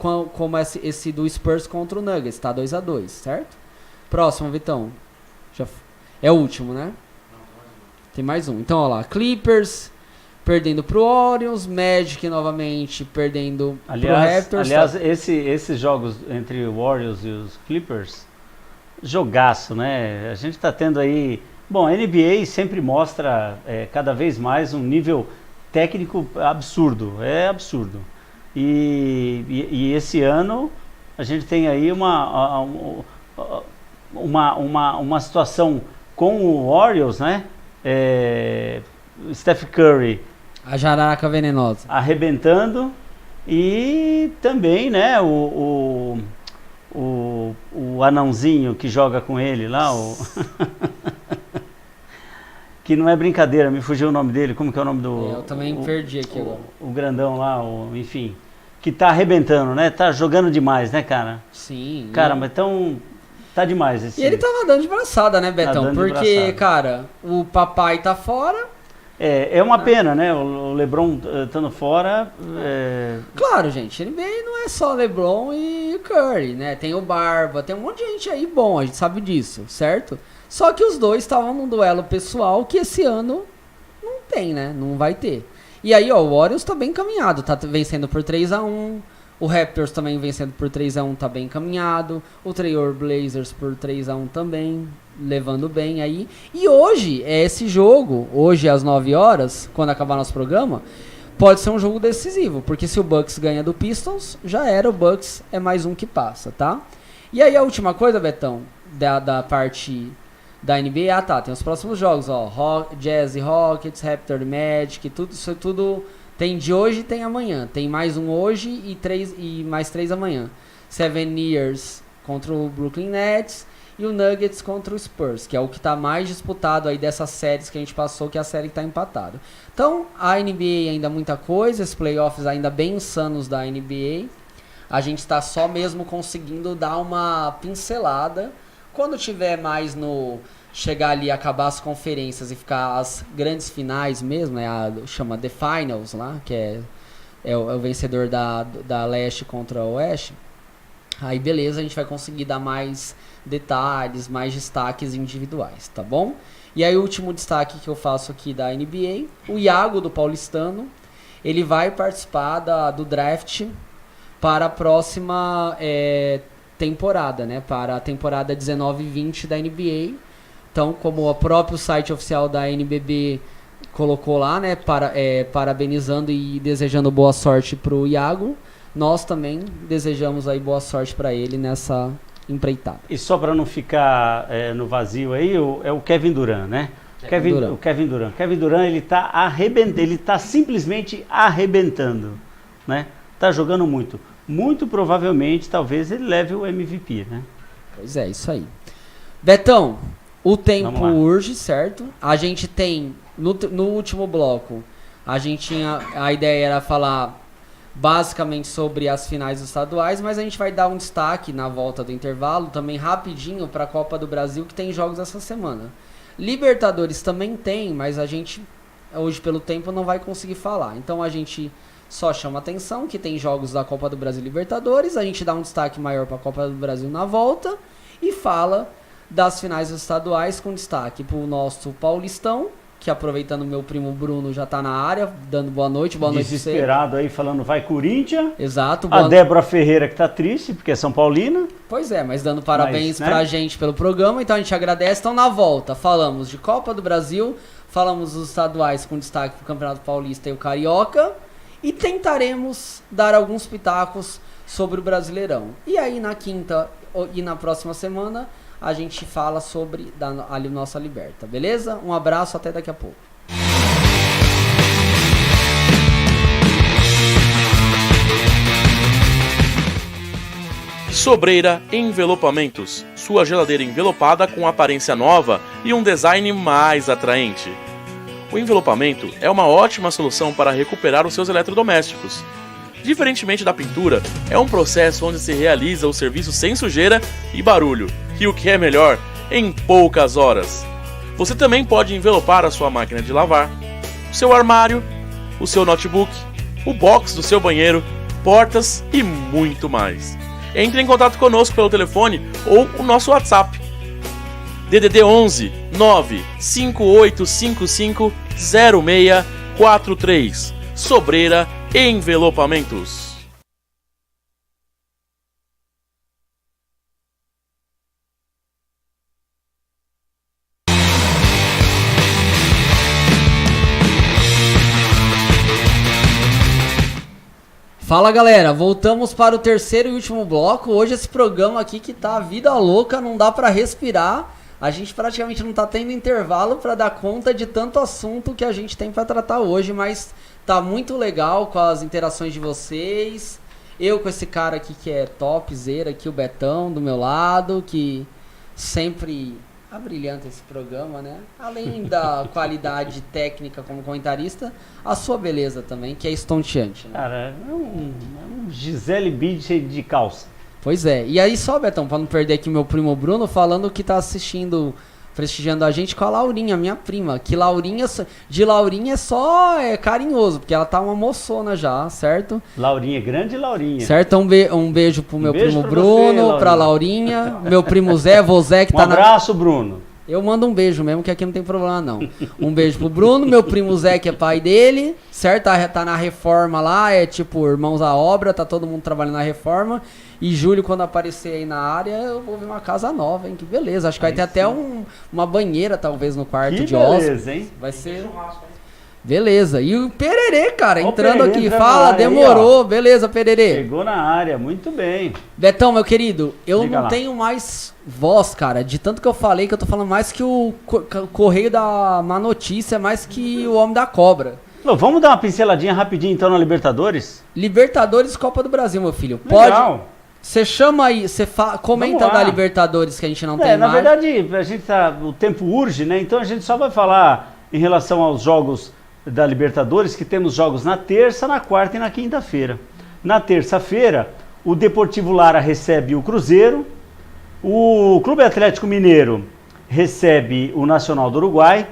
esse do Spurs contra o Nuggets, tá 2-2, certo? Próximo, Vitão. É o último, né? Tem mais um. Então, ó lá, Clippers perdendo pro Orioles, Magic novamente perdendo pro Raptors.
Aliás, esses jogos entre o Orioles e os Clippers, jogaço, né? A gente tá tendo aí... Bom, a NBA sempre mostra cada vez mais um nível técnico absurdo, é absurdo. E esse ano a gente tem aí uma situação com o Orioles, né? Steph Curry,
a jararaca venenosa,
arrebentando, e também, né, o anãozinho que joga com ele lá, que não é brincadeira, me fugiu o nome dele, como que é o nome do...
Eu também perdi aqui agora.
O grandão lá, enfim, que tá arrebentando, né, tá jogando demais, né, cara?
Sim.
Cara, mas então... Tá demais esse...
E ele tava dando de braçada, né, Betão? Porque, cara, o papai tá fora.
É uma pena, né? O LeBron estando fora...
Claro, gente, NBA não é só LeBron e Curry, né? Tem o Barba, tem um monte de gente aí bom, a gente sabe disso, certo? Só que os dois estavam num duelo pessoal que esse ano não tem, né? Não vai ter. E aí, ó, o Warriors tá bem encaminhado, tá vencendo por 3-1... O Raptors também vencendo por 3-1, tá bem encaminhado. O Trail Blazers por 3-1 também, levando bem aí. E hoje, esse jogo, hoje às 9 horas, quando acabar nosso programa, pode ser um jogo decisivo. Porque se o Bucks ganha do Pistons, já era, o Bucks é mais um que passa, tá? E aí a última coisa, Betão, da parte da NBA, tem os próximos jogos, ó. Jazz e Rockets, Raptors e Magic, isso tudo... Tem de hoje e tem amanhã. Tem mais um hoje e mais 3 amanhã. 76ers contra o Brooklyn Nets e o Nuggets contra o Spurs, que é o que está mais disputado aí dessas séries que a gente passou, que é a série que está empatada. Então, a NBA ainda muita coisa, os playoffs ainda bem insanos da NBA. A gente está só mesmo conseguindo dar uma pincelada. Quando tiver mais chegar ali, acabar as conferências e ficar as grandes finais mesmo, né? Chama The Finals lá, que é o vencedor da leste contra o oeste. Aí beleza, a gente vai conseguir dar mais detalhes, mais destaques individuais, tá bom? E aí o último destaque que eu faço aqui da NBA, o Iago do Paulistano, ele vai participar do draft para a próxima temporada, né? Para a temporada 19-20 da NBA. Então, como o próprio site oficial da NBB colocou lá, né, parabenizando e desejando boa sorte pro Iago, nós também desejamos aí boa sorte para ele nessa empreitada.
E só para não ficar no vazio aí, é o Kevin Durant, né? O Kevin Durant. Kevin Durant, ele tá simplesmente arrebentando, né? Tá jogando muito. Muito provavelmente, talvez ele leve o MVP, né?
Pois é, isso aí. Betão, o tempo urge, certo? A gente tem, no último bloco, a ideia era falar basicamente sobre as finais dos estaduais, mas a gente vai dar um destaque na volta do intervalo, também rapidinho, para a Copa do Brasil, que tem jogos essa semana. Libertadores também tem, mas a gente, hoje pelo tempo, não vai conseguir falar. Então a gente só chama atenção que tem jogos da Copa do Brasil e Libertadores, a gente dá um destaque maior para a Copa do Brasil na volta e fala das finais estaduais com destaque para o nosso Paulistão, que aproveitando meu primo Bruno já tá na área, dando boa noite
desesperado aí, falando vai Corinthians.
Exato.
A Débora Ferreira que tá triste, porque é São Paulina.
Pois é, mas dando parabéns pra gente pelo programa, então a gente agradece. Então na volta falamos de Copa do Brasil, falamos dos estaduais com destaque pro Campeonato Paulista e o Carioca, e tentaremos dar alguns pitacos sobre o Brasileirão. E aí na quinta e na próxima semana a gente fala sobre a nossa Liberta, beleza? Um abraço, até daqui a pouco.
Sobreira Envelopamentos, sua geladeira envelopada com aparência nova e um design mais atraente. O envelopamento é uma ótima solução para recuperar os seus eletrodomésticos. Diferentemente da pintura, é um processo onde se realiza o serviço sem sujeira e barulho, e o que é melhor, em poucas horas. Você também pode envelopar a sua máquina de lavar, o seu armário, o seu notebook, o box do seu banheiro, portas e muito mais. Entre em contato conosco pelo telefone ou o nosso WhatsApp. DDD 11 95855 0643. Sobreira Envelopamentos.
Fala galera, voltamos para o terceiro e último bloco. Hoje esse programa aqui que tá vida louca, não dá pra respirar. A gente praticamente não tá tendo intervalo pra dar conta de tanto assunto que a gente tem pra tratar hoje, mas tá muito legal com as interações de vocês. Eu com esse cara aqui que é topzera aqui, o Betão do meu lado, que sempre abrilhanta esse programa, né? Além da qualidade técnica como comentarista, a sua beleza também, que é estonteante, né?
Cara, é um Gisele Bündchen de calça.
Pois é. E aí só, Betão, pra não perder aqui meu primo Bruno, falando que tá assistindo, prestigiando a gente com a Laurinha, minha prima. Que Laurinha, de Laurinha é carinhoso, porque ela tá uma moçona já, certo?
Laurinha, grande Laurinha.
Certo? Um beijo pro meu primo Bruno, pra Laurinha, meu primo Zé, Vozé, que tá
na... Um abraço, Bruno.
Eu mando um beijo mesmo, que aqui não tem problema não. Um beijo pro Bruno, meu primo Zé, que é pai dele, certo? Tá na reforma lá, é tipo irmãos à obra, tá todo mundo trabalhando na reforma. E Júlio, quando aparecer aí na área, eu vou ver uma casa nova, hein? Que beleza. Acho que vai ter até uma banheira, talvez, no quarto de hóspede.
Beleza, hein?
Vai ser... Beleza. E o Pererê, cara, entrando aqui.
Entrando
fala, demorou.
Aí,
beleza, Pererê.
Chegou na área, muito bem.
Betão, meu querido, eu
Diga
não
lá.
tenho mais voz, cara. De tanto que eu falei, que eu tô falando mais que o Correio da Má Notícia, mais que o Homem da Cobra.
Vamos dar uma pinceladinha rapidinho, então, na Libertadores?
Libertadores, Copa do Brasil, meu filho. Pode...
Legal.
Você chama aí, você comenta da Libertadores que a gente não tem
na
mais.
verdade, a gente o tempo urge, né? Então a gente só vai falar em relação aos jogos da Libertadores, que temos jogos na terça, na quarta e na quinta-feira. Na terça-feira, o Deportivo Lara recebe o Cruzeiro, o Clube Atlético Mineiro recebe o Nacional do Uruguai.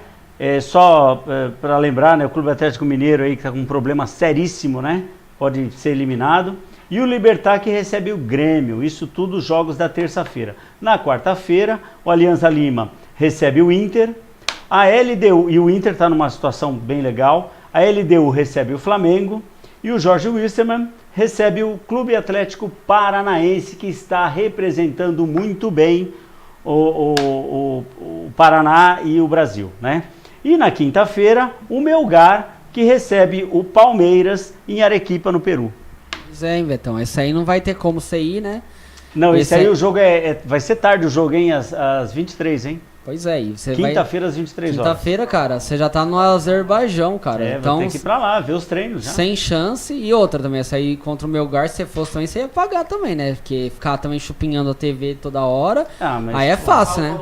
Para lembrar, né, o Clube Atlético Mineiro aí que está com um problema seríssimo, né? Pode ser eliminado. E o Libertad que recebe o Grêmio, isso tudo jogos da terça-feira. Na quarta-feira, o Alianza Lima recebe o Inter, a LDU, e o Inter está numa situação bem legal, a LDU recebe o Flamengo, e o Jorge Wilstermann recebe o Clube Atlético Paranaense, que está representando muito bem o Paraná e o Brasil, né? E na quinta-feira, o Melgar, que recebe o Palmeiras em Arequipa, no Peru.
Pois é, hein, Betão, esse aí não vai ter como você ir, né?
Não, esse aí o jogo vai ser tarde o jogo, hein? Às 23, hein?
Pois é, e você
Quinta-feira às 23 horas.
Quinta-feira, cara, você já tá no Azerbaijão, cara. Então,
vai ter que ir pra lá, ver os treinos já.
Sem chance. E outra também, essa aí contra o Melgar, se você fosse também, você ia pagar também, né? Porque ficar também chupinhando a TV toda hora, aí é fácil, né?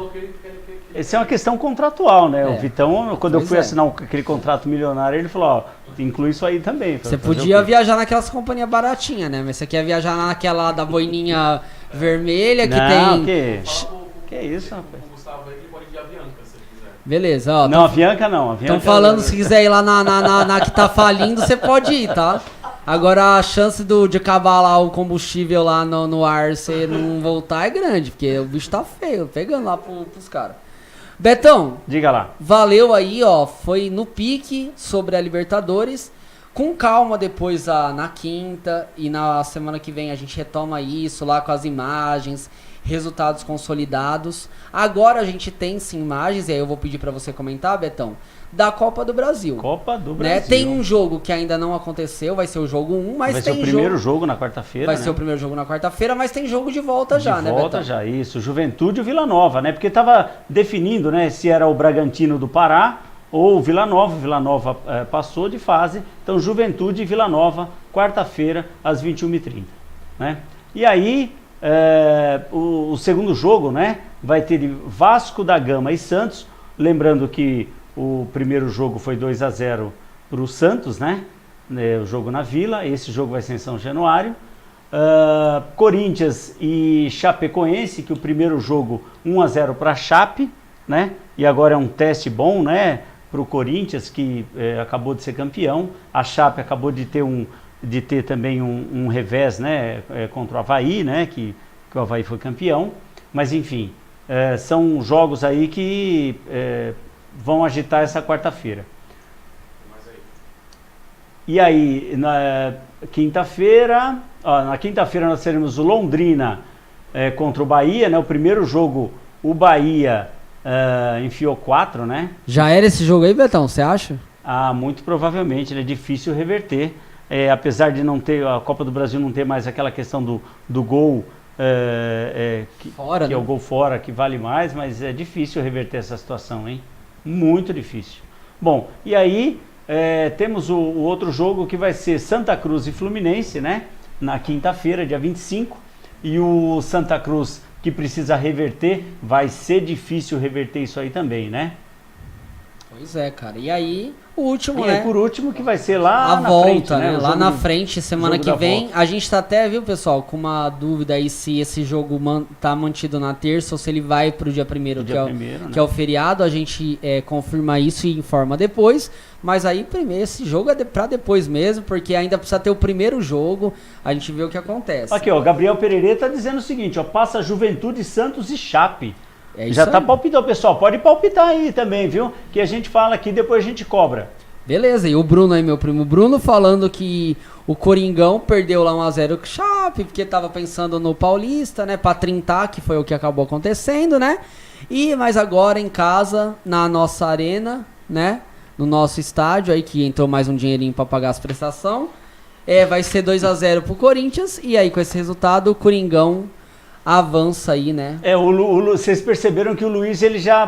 Essa é uma questão contratual, né?
É.
O Vitão, quando eu fui assinar aquele contrato milionário, ele falou, ó, inclui isso aí também.
Você podia viajar naquelas companhias baratinhas, né? Mas você quer viajar naquela da boininha vermelha que tem...
Que isso, rapaz?
O Gustavo aí, ele pode ir de Avianca, se ele quiser.
Beleza, ó.
Não, Avianca não.
Estão falando, se quiser ir lá na que tá falindo, você pode ir, tá? Agora a chance de acabar lá o combustível lá no ar, você não voltar é grande, porque o bicho tá feio, pegando lá pros caras. Betão,
diga lá.
Valeu aí, ó, foi no pique sobre a Libertadores. Com calma depois na quinta e na semana que vem a gente retoma isso lá com as imagens, resultados consolidados. Agora a gente tem sim imagens, e aí eu vou pedir pra você comentar, Betão, da Copa do Brasil.
Copa do
Né?
Brasil.
Tem um jogo que ainda não aconteceu, vai ser o jogo 1, mas
vai
tem
ser o primeiro jogo na quarta-feira,
Vai ser o primeiro jogo na quarta-feira, mas tem jogo de volta já, né, Betão?
De volta já, isso. Juventude e Vila Nova, né? Porque tava definindo, né, se era o Bragantino do Pará ou o Vila Nova. Vila Nova passou de fase. Então, Juventude e Vila Nova, quarta-feira, às 21h30, né? E aí, o segundo jogo, né, vai ter Vasco da Gama e Santos. Lembrando que o primeiro jogo foi 2-0 para o Santos, né? O jogo na Vila. Esse jogo vai ser em São Januário. Corinthians e Chapecoense, que o primeiro jogo 1-0 para a Chape, né? E agora é um teste bom, né, para o Corinthians, que acabou de ser campeão. A Chape acabou de ter também um revés, né, contra o Avaí, né, que o Avaí foi campeão. Mas enfim, são jogos aí que vão agitar essa quarta-feira. E aí, na quinta-feira nós teremos o Londrina contra o Bahia, né? O primeiro jogo, o Bahia enfiou 4, né?
Já era esse jogo aí, Betão, você acha?
Muito provavelmente, é difícil reverter. Apesar de não ter, a Copa do Brasil não ter mais aquela questão do gol
fora,
que
né?
é o gol fora, que vale mais, mas é difícil reverter essa situação, hein? Muito difícil. Bom, e aí temos o outro jogo que vai ser Santa Cruz e Fluminense, né? Na quinta-feira, dia 25. E o Santa Cruz, que precisa reverter, vai ser difícil reverter isso aí também, né?
Pois é, cara. E aí, o último,
e
né?
E por último, que vai ser lá
a
na
volta,
frente, né?
Lá na frente, semana que vem.
Volta.
A gente tá até, viu, pessoal, com uma dúvida aí se esse jogo tá mantido na terça ou se ele vai pro dia 1º, que é o feriado. A gente confirma isso e informa depois. Mas aí, primeiro, esse jogo é pra depois mesmo, porque ainda precisa ter o primeiro jogo. A gente vê o que acontece.
Aqui, ó, Gabriel Pereira tá dizendo o seguinte, ó, passa Juventude, Santos e Chape.
Já
tá palpitando, pessoal, pode palpitar aí também, viu? Que a gente fala aqui, depois a gente cobra.
Beleza, e o Bruno aí, meu primo Bruno, falando que o Coringão perdeu lá 1-0 com o Chape, porque tava pensando no Paulista, né, pra trintar, que foi o que acabou acontecendo, né? Mas agora em casa, na nossa arena, né, no nosso estádio aí, que entrou mais um dinheirinho pra pagar as prestações, vai ser 2-0 pro Corinthians, e aí com esse resultado o Coringão avança aí, né?
Vocês perceberam que o Luiz, ele já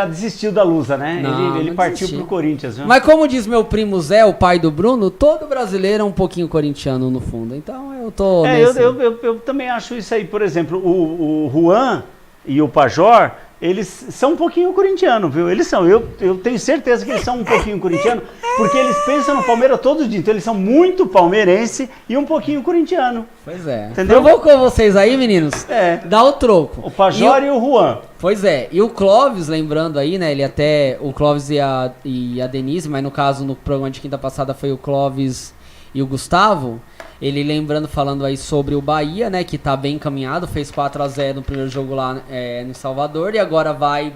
desistiu da Lusa, né?
Não,
ele
não
partiu
desisti.
pro Corinthians, viu?
Mas como diz meu primo Zé, o pai do Bruno, todo brasileiro é um pouquinho corintiano no fundo. Então eu tô
eu também acho isso aí. Por exemplo, o Juan e o Pajor, eles são um pouquinho corintiano, viu? Eles são. Eu tenho certeza que eles são um pouquinho corintiano, porque eles pensam no Palmeiras todo dia. Então eles são muito palmeirense e um pouquinho corintiano.
Pois é.
Entendeu?
Eu vou com vocês aí, meninos. Dá o troco.
O Pajor e o Juan.
Pois é. E o Clóvis, lembrando aí, né? Ele até... O Clóvis e a Denise, mas no caso, no programa de quinta passada foi o Clóvis e o Gustavo. Ele lembrando, falando aí sobre o Bahia, né? Que tá bem encaminhado. Fez 4-0 no primeiro jogo lá no Salvador. E agora vai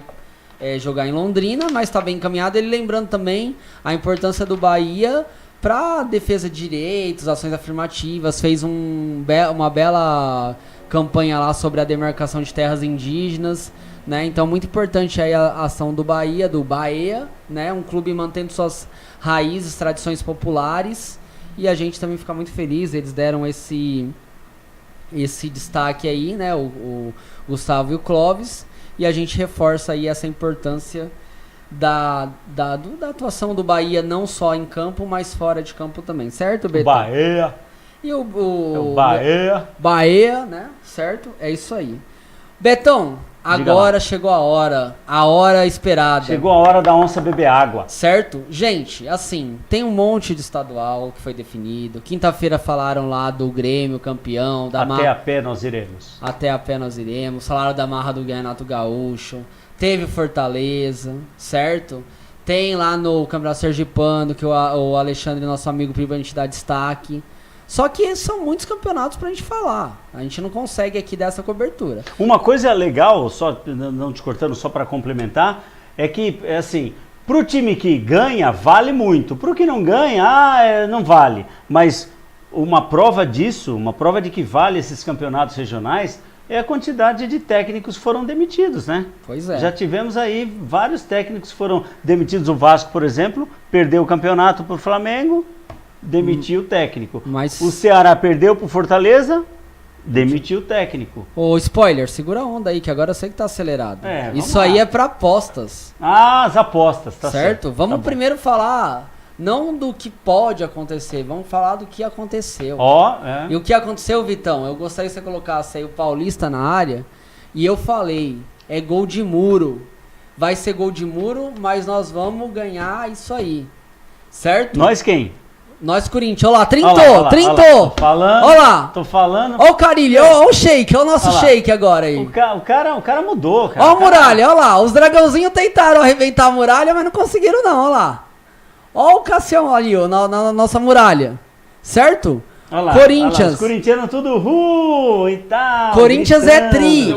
jogar em Londrina, mas tá bem encaminhado. Ele lembrando também a importância do Bahia para defesa de direitos, ações afirmativas. Fez uma bela campanha lá sobre a demarcação de terras indígenas, né? Então muito importante aí a ação do Bahia, né? Um clube mantendo suas raízes, tradições populares. E a gente também fica muito feliz, eles deram esse destaque aí, né, o Gustavo e o Clóvis, e a gente reforça aí essa importância da atuação do Bahia, não só em campo, mas fora de campo também, certo, Betão?
Bahia.
E o
Bahia.
Bahia, né, certo? É isso aí. Betão, agora chegou a hora esperada.
Chegou a hora da onça beber água.
Certo? Gente, assim, tem um monte de estadual que foi definido. Quinta-feira falaram lá do Grêmio campeão.
Até a pé nós iremos.
Até a pé nós iremos. Falaram da marra do Renato Gaúcho. teve Fortaleza, certo? Tem lá no Campeonato Sergipano, que o Alexandre, nosso amigo primo, a gente dá destaque. Só que são muitos campeonatos pra gente falar. A gente não consegue aqui dar essa cobertura.
Uma coisa legal, só não te cortando, só para complementar, é que, assim, pro time que ganha, vale muito. Pro que não ganha, não vale. Mas uma prova disso, uma prova de que vale esses campeonatos regionais, é a quantidade de técnicos que foram demitidos, né?
Pois é.
Já tivemos aí vários técnicos que foram demitidos. O Vasco, por exemplo, perdeu o campeonato pro Flamengo, demitiu o técnico.
Mas...
O Ceará perdeu pro Fortaleza, demitiu o técnico.
Ô, spoiler, segura a onda aí, que agora eu sei que tá acelerado. Isso
lá.
aí é pra apostas.
Ah, as apostas, tá certo.
Vamos primeiro falar, não do que pode acontecer, vamos falar do que aconteceu. E o que aconteceu, Vitão? Eu gostaria que você colocasse aí o Paulista na área, e eu falei, é gol de muro. Vai ser gol de muro, mas nós vamos ganhar isso aí. Certo?
Nós quem?
Nós, Corinthians. Olha lá, trintou.
Tô falando.
Ó o Carilho, ó o Shake, ó o nosso Shake agora aí.
O cara mudou, cara.
Ó a muralha, ó lá. Os dragãozinhos tentaram arrebentar a muralha, mas não conseguiram não, ó lá. Ó o Cassião ali, ó, na nossa muralha. Certo?
Olha lá,
Corinthians.
Olha lá, os corintianos tudo e tal.
Corinthians
gritando.
É tri.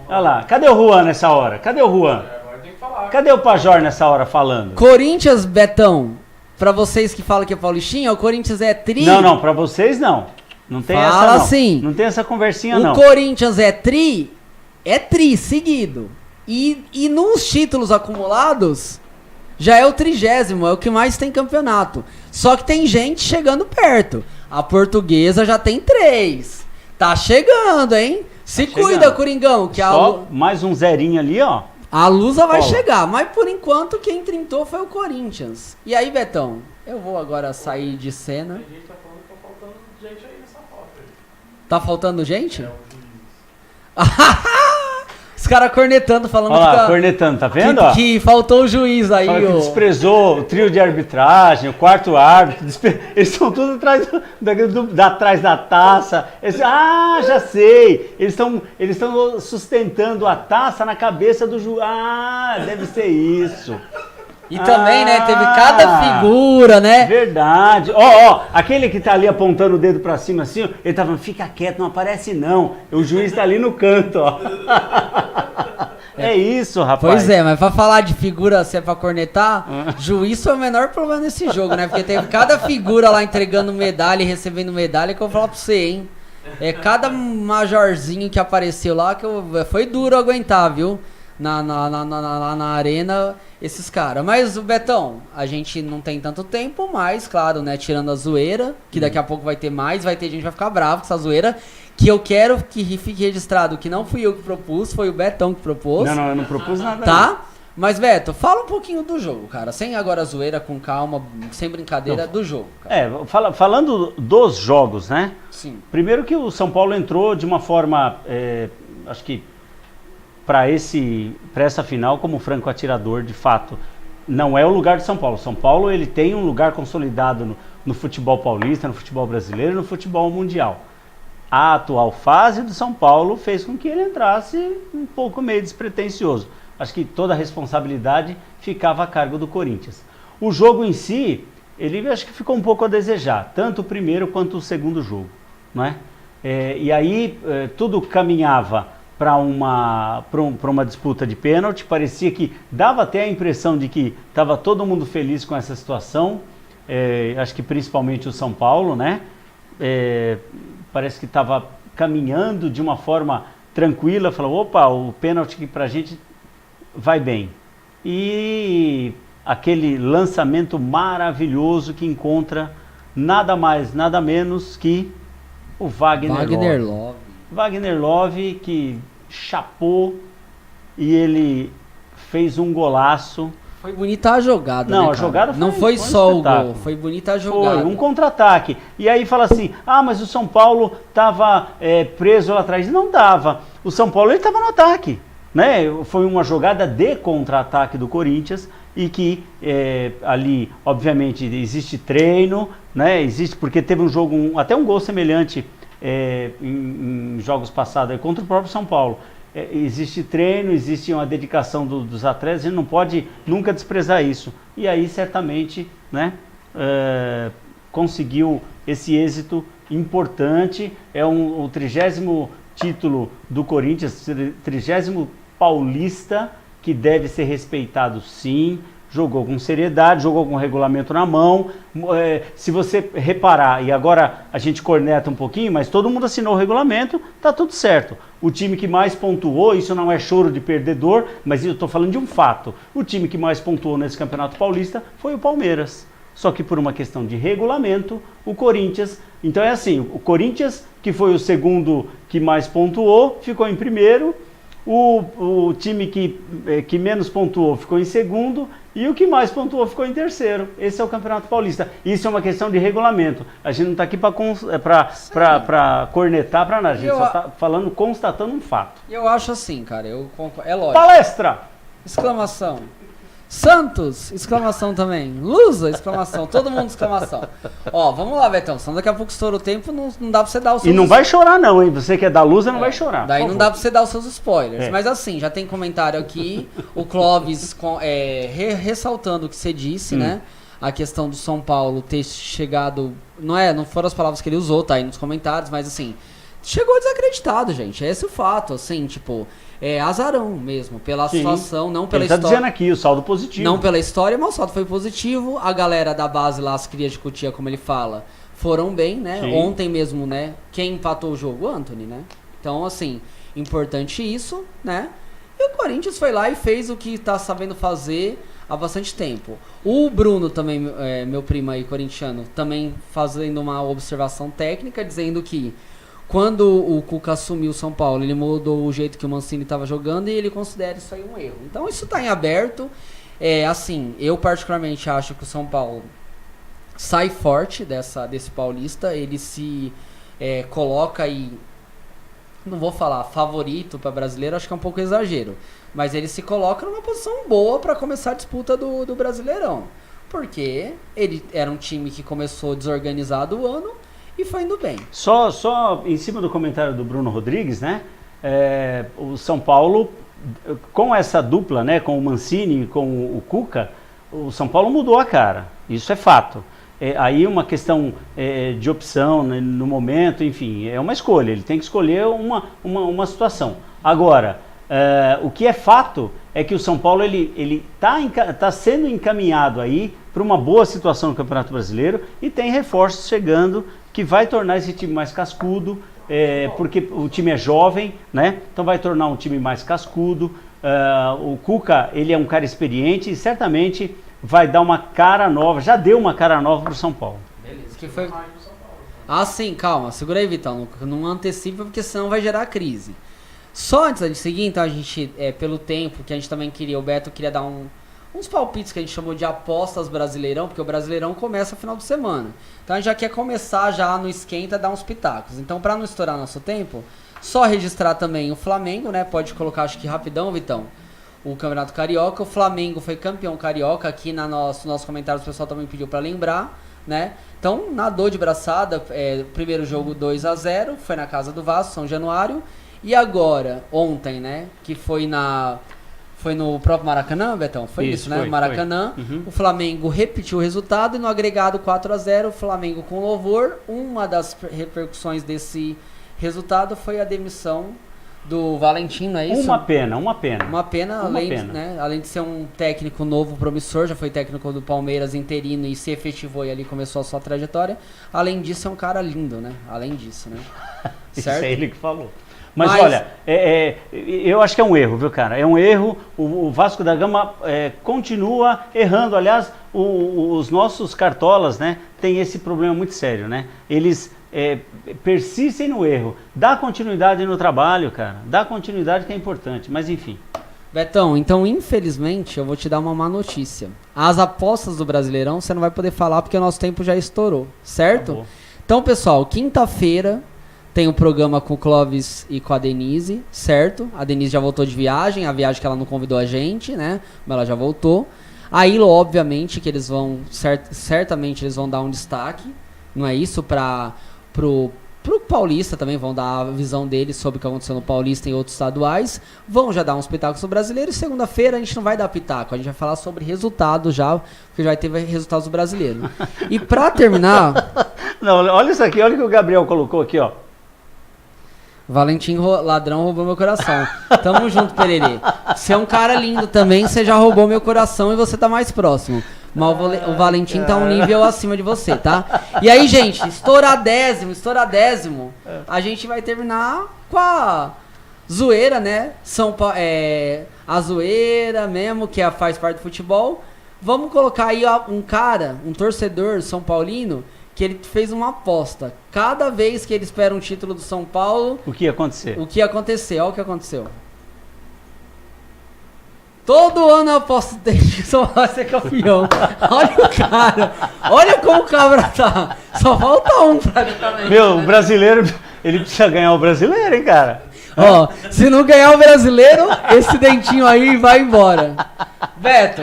Olha lá, cadê o Juan nessa hora? Cadê o Juan?
Agora tem que falar.
Cadê o Pajor nessa hora falando?
Corinthians, Betão. Pra vocês que falam que é paulistinha, o Corinthians é tri.
Não, pra vocês não. Não tem essa não.
Assim.
Não tem essa conversinha não.
O Corinthians é tri seguido. E nos títulos acumulados, já é o 30º, é o que mais tem campeonato. Só que tem gente chegando perto. A Portuguesa já tem 3. Tá chegando, hein? Se cuida, Coringão. Que
só mais um zerinho ali, ó.
A Lusa vai chegar, mas por enquanto quem trintou foi o Corinthians. E aí, Betão, eu vou agora sair de cena.
Tem gente que tá falando que tá faltando gente aí nessa foto aí.
Tá faltando gente? Os caras cornetando, falando
cornetando, tá vendo?
Que faltou o juiz aí.
Que desprezou o trio de arbitragem, o quarto árbitro. Eles estão todos atrás da taça. Já sei. Eles estão sustentando a taça na cabeça do juiz. Deve ser isso.
E também, né, teve cada figura, né?
Verdade. Aquele que tá ali apontando o dedo pra cima assim, ele tá falando, fica quieto, não aparece não. O juiz tá ali no canto, ó. É isso, rapaz.
Pois é, mas pra falar de figura, se é pra cornetar, juiz foi o menor problema nesse jogo, né? Porque teve cada figura lá entregando medalha e recebendo medalha que eu vou falar pra você, hein? Cada majorzinho que apareceu lá, foi duro aguentar, viu? Na arena, esses caras. Mas, Betão, a gente não tem tanto tempo, mas, claro, né, tirando a zoeira, que daqui a pouco vai ter mais, vai ter gente que vai ficar bravo com essa zoeira, que eu quero que fique registrado que não fui eu que propus, foi o Betão que propôs.
Não, eu não propus nada.
Tá?
Não.
Mas, Beto, fala um pouquinho do jogo, cara. Sem agora zoeira, com calma, sem brincadeira, do jogo, cara.
Falando dos jogos, né?
Sim.
Primeiro que o São Paulo entrou de uma forma, acho que para essa final como franco atirador, de fato, não é o lugar de São Paulo. São Paulo, ele tem um lugar consolidado no futebol paulista, no futebol brasileiro e no futebol mundial. A atual fase do São Paulo fez com que ele entrasse um pouco meio despretensioso. Acho que toda a responsabilidade ficava a cargo do Corinthians. O jogo em si, ele acho que ficou um pouco a desejar, tanto o primeiro quanto o segundo jogo, não é? E aí tudo caminhava para uma disputa de pênalti. Parecia que dava até a impressão de que estava todo mundo feliz com essa situação, acho que principalmente o São Paulo, né? Parece que estava caminhando de uma forma tranquila, falou, opa, o pênalti que pra gente vai bem. E aquele lançamento maravilhoso que encontra nada mais, nada menos que o Wagner Love. Wagner Love, que chapou e ele fez um golaço.
Foi bonita a jogada,
não,
né,
a jogada foi,
não foi só o gol, foi bonita a jogada.
Foi um contra-ataque. E aí fala assim, mas o São Paulo estava preso lá atrás. Não estava. O São Paulo estava no ataque, né? Foi uma jogada de contra-ataque do Corinthians e que ali, obviamente, existe treino, né? Existe, porque teve um jogo, até um gol semelhante em jogos passados contra o próprio São Paulo. existe treino, existe uma dedicação dos atletas, a gente não pode nunca desprezar isso. E aí, certamente, né, conseguiu esse êxito importante. É o 30º título do Corinthians, 30º paulista, que deve ser respeitado, sim. Jogou com seriedade, jogou com o regulamento na mão. Se você reparar, e agora a gente corneta um pouquinho, mas todo mundo assinou o regulamento, tá tudo certo. O time que mais pontuou, isso não é choro de perdedor, mas eu estou falando de um fato. O time que mais pontuou nesse Campeonato Paulista foi o Palmeiras. Só que por uma questão de regulamento, o Corinthians... Então é assim, o Corinthians, que foi o segundo que mais pontuou, ficou em primeiro. O time que menos pontuou ficou em segundo e o que mais pontuou ficou em terceiro. Esse é o Campeonato Paulista. Isso é uma questão de regulamento. A gente não está aqui para cornetar, para nada. A gente só está falando, constatando um fato.
Eu acho assim, cara. É lógico.
Palestra!
Exclamação. Santos! Exclamação também. Lusa! Exclamação. Todo mundo exclamação. Ó, vamos lá, Betão. Senão daqui a pouco estoura o tempo, não dá pra você dar os seus...
E não vai chorar não, hein? Você que é da Lusa não vai chorar.
Daí não dá pra você dar os seus spoilers. Mas assim, já tem comentário aqui. O Clóvis ressaltando o que você disse, né? A questão do São Paulo ter chegado... Não foram as palavras que ele usou, tá aí nos comentários, mas assim... Chegou desacreditado, gente. Esse é o fato, assim, tipo... azarão mesmo, pela situação, não pela história.
Ele tá dizendo aqui o saldo positivo.
Não pela história, mas o saldo foi positivo. A galera da base lá, as crias de Cotia, como ele fala, foram bem, né? Sim. Ontem mesmo, né? Quem empatou o jogo? O Antony, né? Então, assim, importante isso, né? E o Corinthians foi lá e fez o que tá sabendo fazer há bastante tempo. O Bruno também, meu primo aí, corintiano, também fazendo uma observação técnica, dizendo que quando o Cuca assumiu o São Paulo, ele mudou o jeito que o Mancini estava jogando e ele considera isso aí um erro. Então isso está em aberto. Assim, eu particularmente acho que o São Paulo sai forte desse paulista. Ele se coloca aí, não vou falar favorito para brasileiro, acho que é um pouco exagero. Mas ele se coloca numa posição boa para começar a disputa do Brasileirão. Porque ele era um time que começou desorganizado o ano e foi indo bem.
Só em cima do comentário do Bruno Rodrigues, né? O São Paulo, com essa dupla, né? Com o Mancini e com o Cuca, o São Paulo mudou a cara. Isso é fato. Aí uma questão de opção, né, no momento, enfim, é uma escolha. Ele tem que escolher uma situação. Agora, o que é fato é que o São Paulo ele tá sendo encaminhado aí para uma boa situação no Campeonato Brasileiro e tem reforços chegando que vai tornar esse time mais cascudo, porque o time é jovem, né? Então vai tornar um time mais cascudo. O Cuca, ele é um cara experiente e certamente vai dar uma cara nova, já deu uma cara nova para o São Paulo.
Beleza. Que foi... Ah, sim, calma, segura aí, Vitão, não antecipa porque senão vai gerar crise. Só antes de seguir, então a gente, pelo tempo que a gente também queria, o Beto queria dar uns palpites que a gente chamou de apostas Brasileirão, porque o Brasileirão começa no final de semana. Então a gente já quer começar já no esquenta, dar uns pitacos. Então para não estourar nosso tempo, só registrar também o Flamengo, né? Pode colocar, acho que rapidão, Vitão, o Campeonato Carioca. O Flamengo foi campeão carioca, aqui nos nossos comentários o pessoal também pediu para lembrar, né? Então nadou de braçada, primeiro jogo 2-0, foi na casa do Vasco, São Januário. E agora, ontem, né? Que foi no próprio Maracanã, Betão? Foi isso, né? Maracanã. Uhum. O Flamengo repetiu o resultado e no agregado 4-0, o Flamengo com louvor. Uma das repercussões desse resultado foi a demissão do Valentim, não é isso?
Uma pena.
Uma pena, além de ser um técnico novo, promissor, já foi técnico do Palmeiras interino e se efetivou e ali começou a sua trajetória. Além disso, é um cara lindo, né? Além disso, né?
Certo? Isso é ele que falou. Mas olha, eu acho que é um erro, viu, cara? É um erro. O Vasco da Gama continua errando. Aliás, os nossos cartolas, né, tem esse problema muito sério, né? Eles persistem no erro. Dá continuidade no trabalho, cara. Dá continuidade que é importante. Mas enfim.
Betão, então infelizmente eu vou te dar uma má notícia. As apostas do Brasileirão você não vai poder falar porque o nosso tempo já estourou, certo? Acabou. Então, pessoal, quinta-feira tem um programa com o Clóvis e com a Denise, certo? A Denise já voltou de viagem, a viagem que ela não convidou a gente, né? Mas ela já voltou. Aí, obviamente, que eles vão, certamente eles vão dar um destaque, não é isso? Pro pro Paulista também, vão dar a visão deles sobre o que aconteceu no Paulista e outros estaduais, vão já dar uns pitacos no brasileiro, e segunda-feira a gente não vai dar pitaco, a gente vai falar sobre resultados já, porque já vai ter resultados do brasileiro. E pra terminar...
Não, olha isso aqui, olha o que o Gabriel colocou aqui, ó.
Valentim ladrão roubou meu coração. Tamo junto, Pererê. Você é um cara lindo também, você já roubou meu coração e você tá mais próximo. Mas o Valentim tá um nível acima de você, tá? E aí, gente, estouradésimo, a gente vai terminar com a zoeira, né? A zoeira mesmo, que faz parte do futebol. Vamos colocar aí um torcedor São Paulino, que ele fez uma aposta. Cada vez que ele espera um título do São Paulo...
O que ia acontecer?
O que ia acontecer, olha o que aconteceu. Todo ano eu aposto que o São Paulo vai ser campeão. Olha o cara. Olha como o cabra tá. Só falta um praticamente.
Meu, o brasileiro, ele precisa ganhar o brasileiro, hein, cara?
Ó, se não ganhar o brasileiro, esse dentinho aí vai embora. Beto.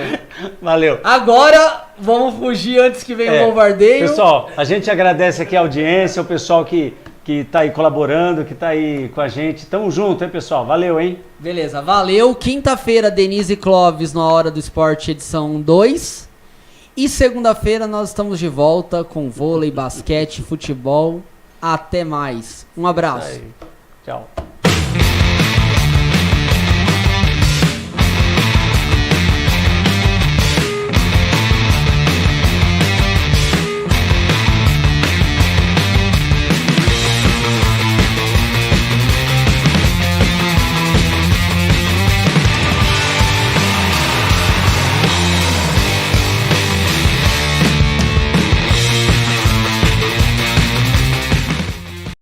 Valeu.
Agora, vamos fugir antes que venha o bombardeio.
Pessoal, a gente agradece aqui a audiência, o pessoal que tá aí colaborando, que tá aí com a gente. Tamo junto, hein, pessoal? Valeu, hein?
Beleza, valeu. Quinta-feira, Denise Clóvis no Hora do Esporte, edição 2. E segunda-feira nós estamos de volta com vôlei, basquete, futebol. Até mais. Um abraço.
Tchau.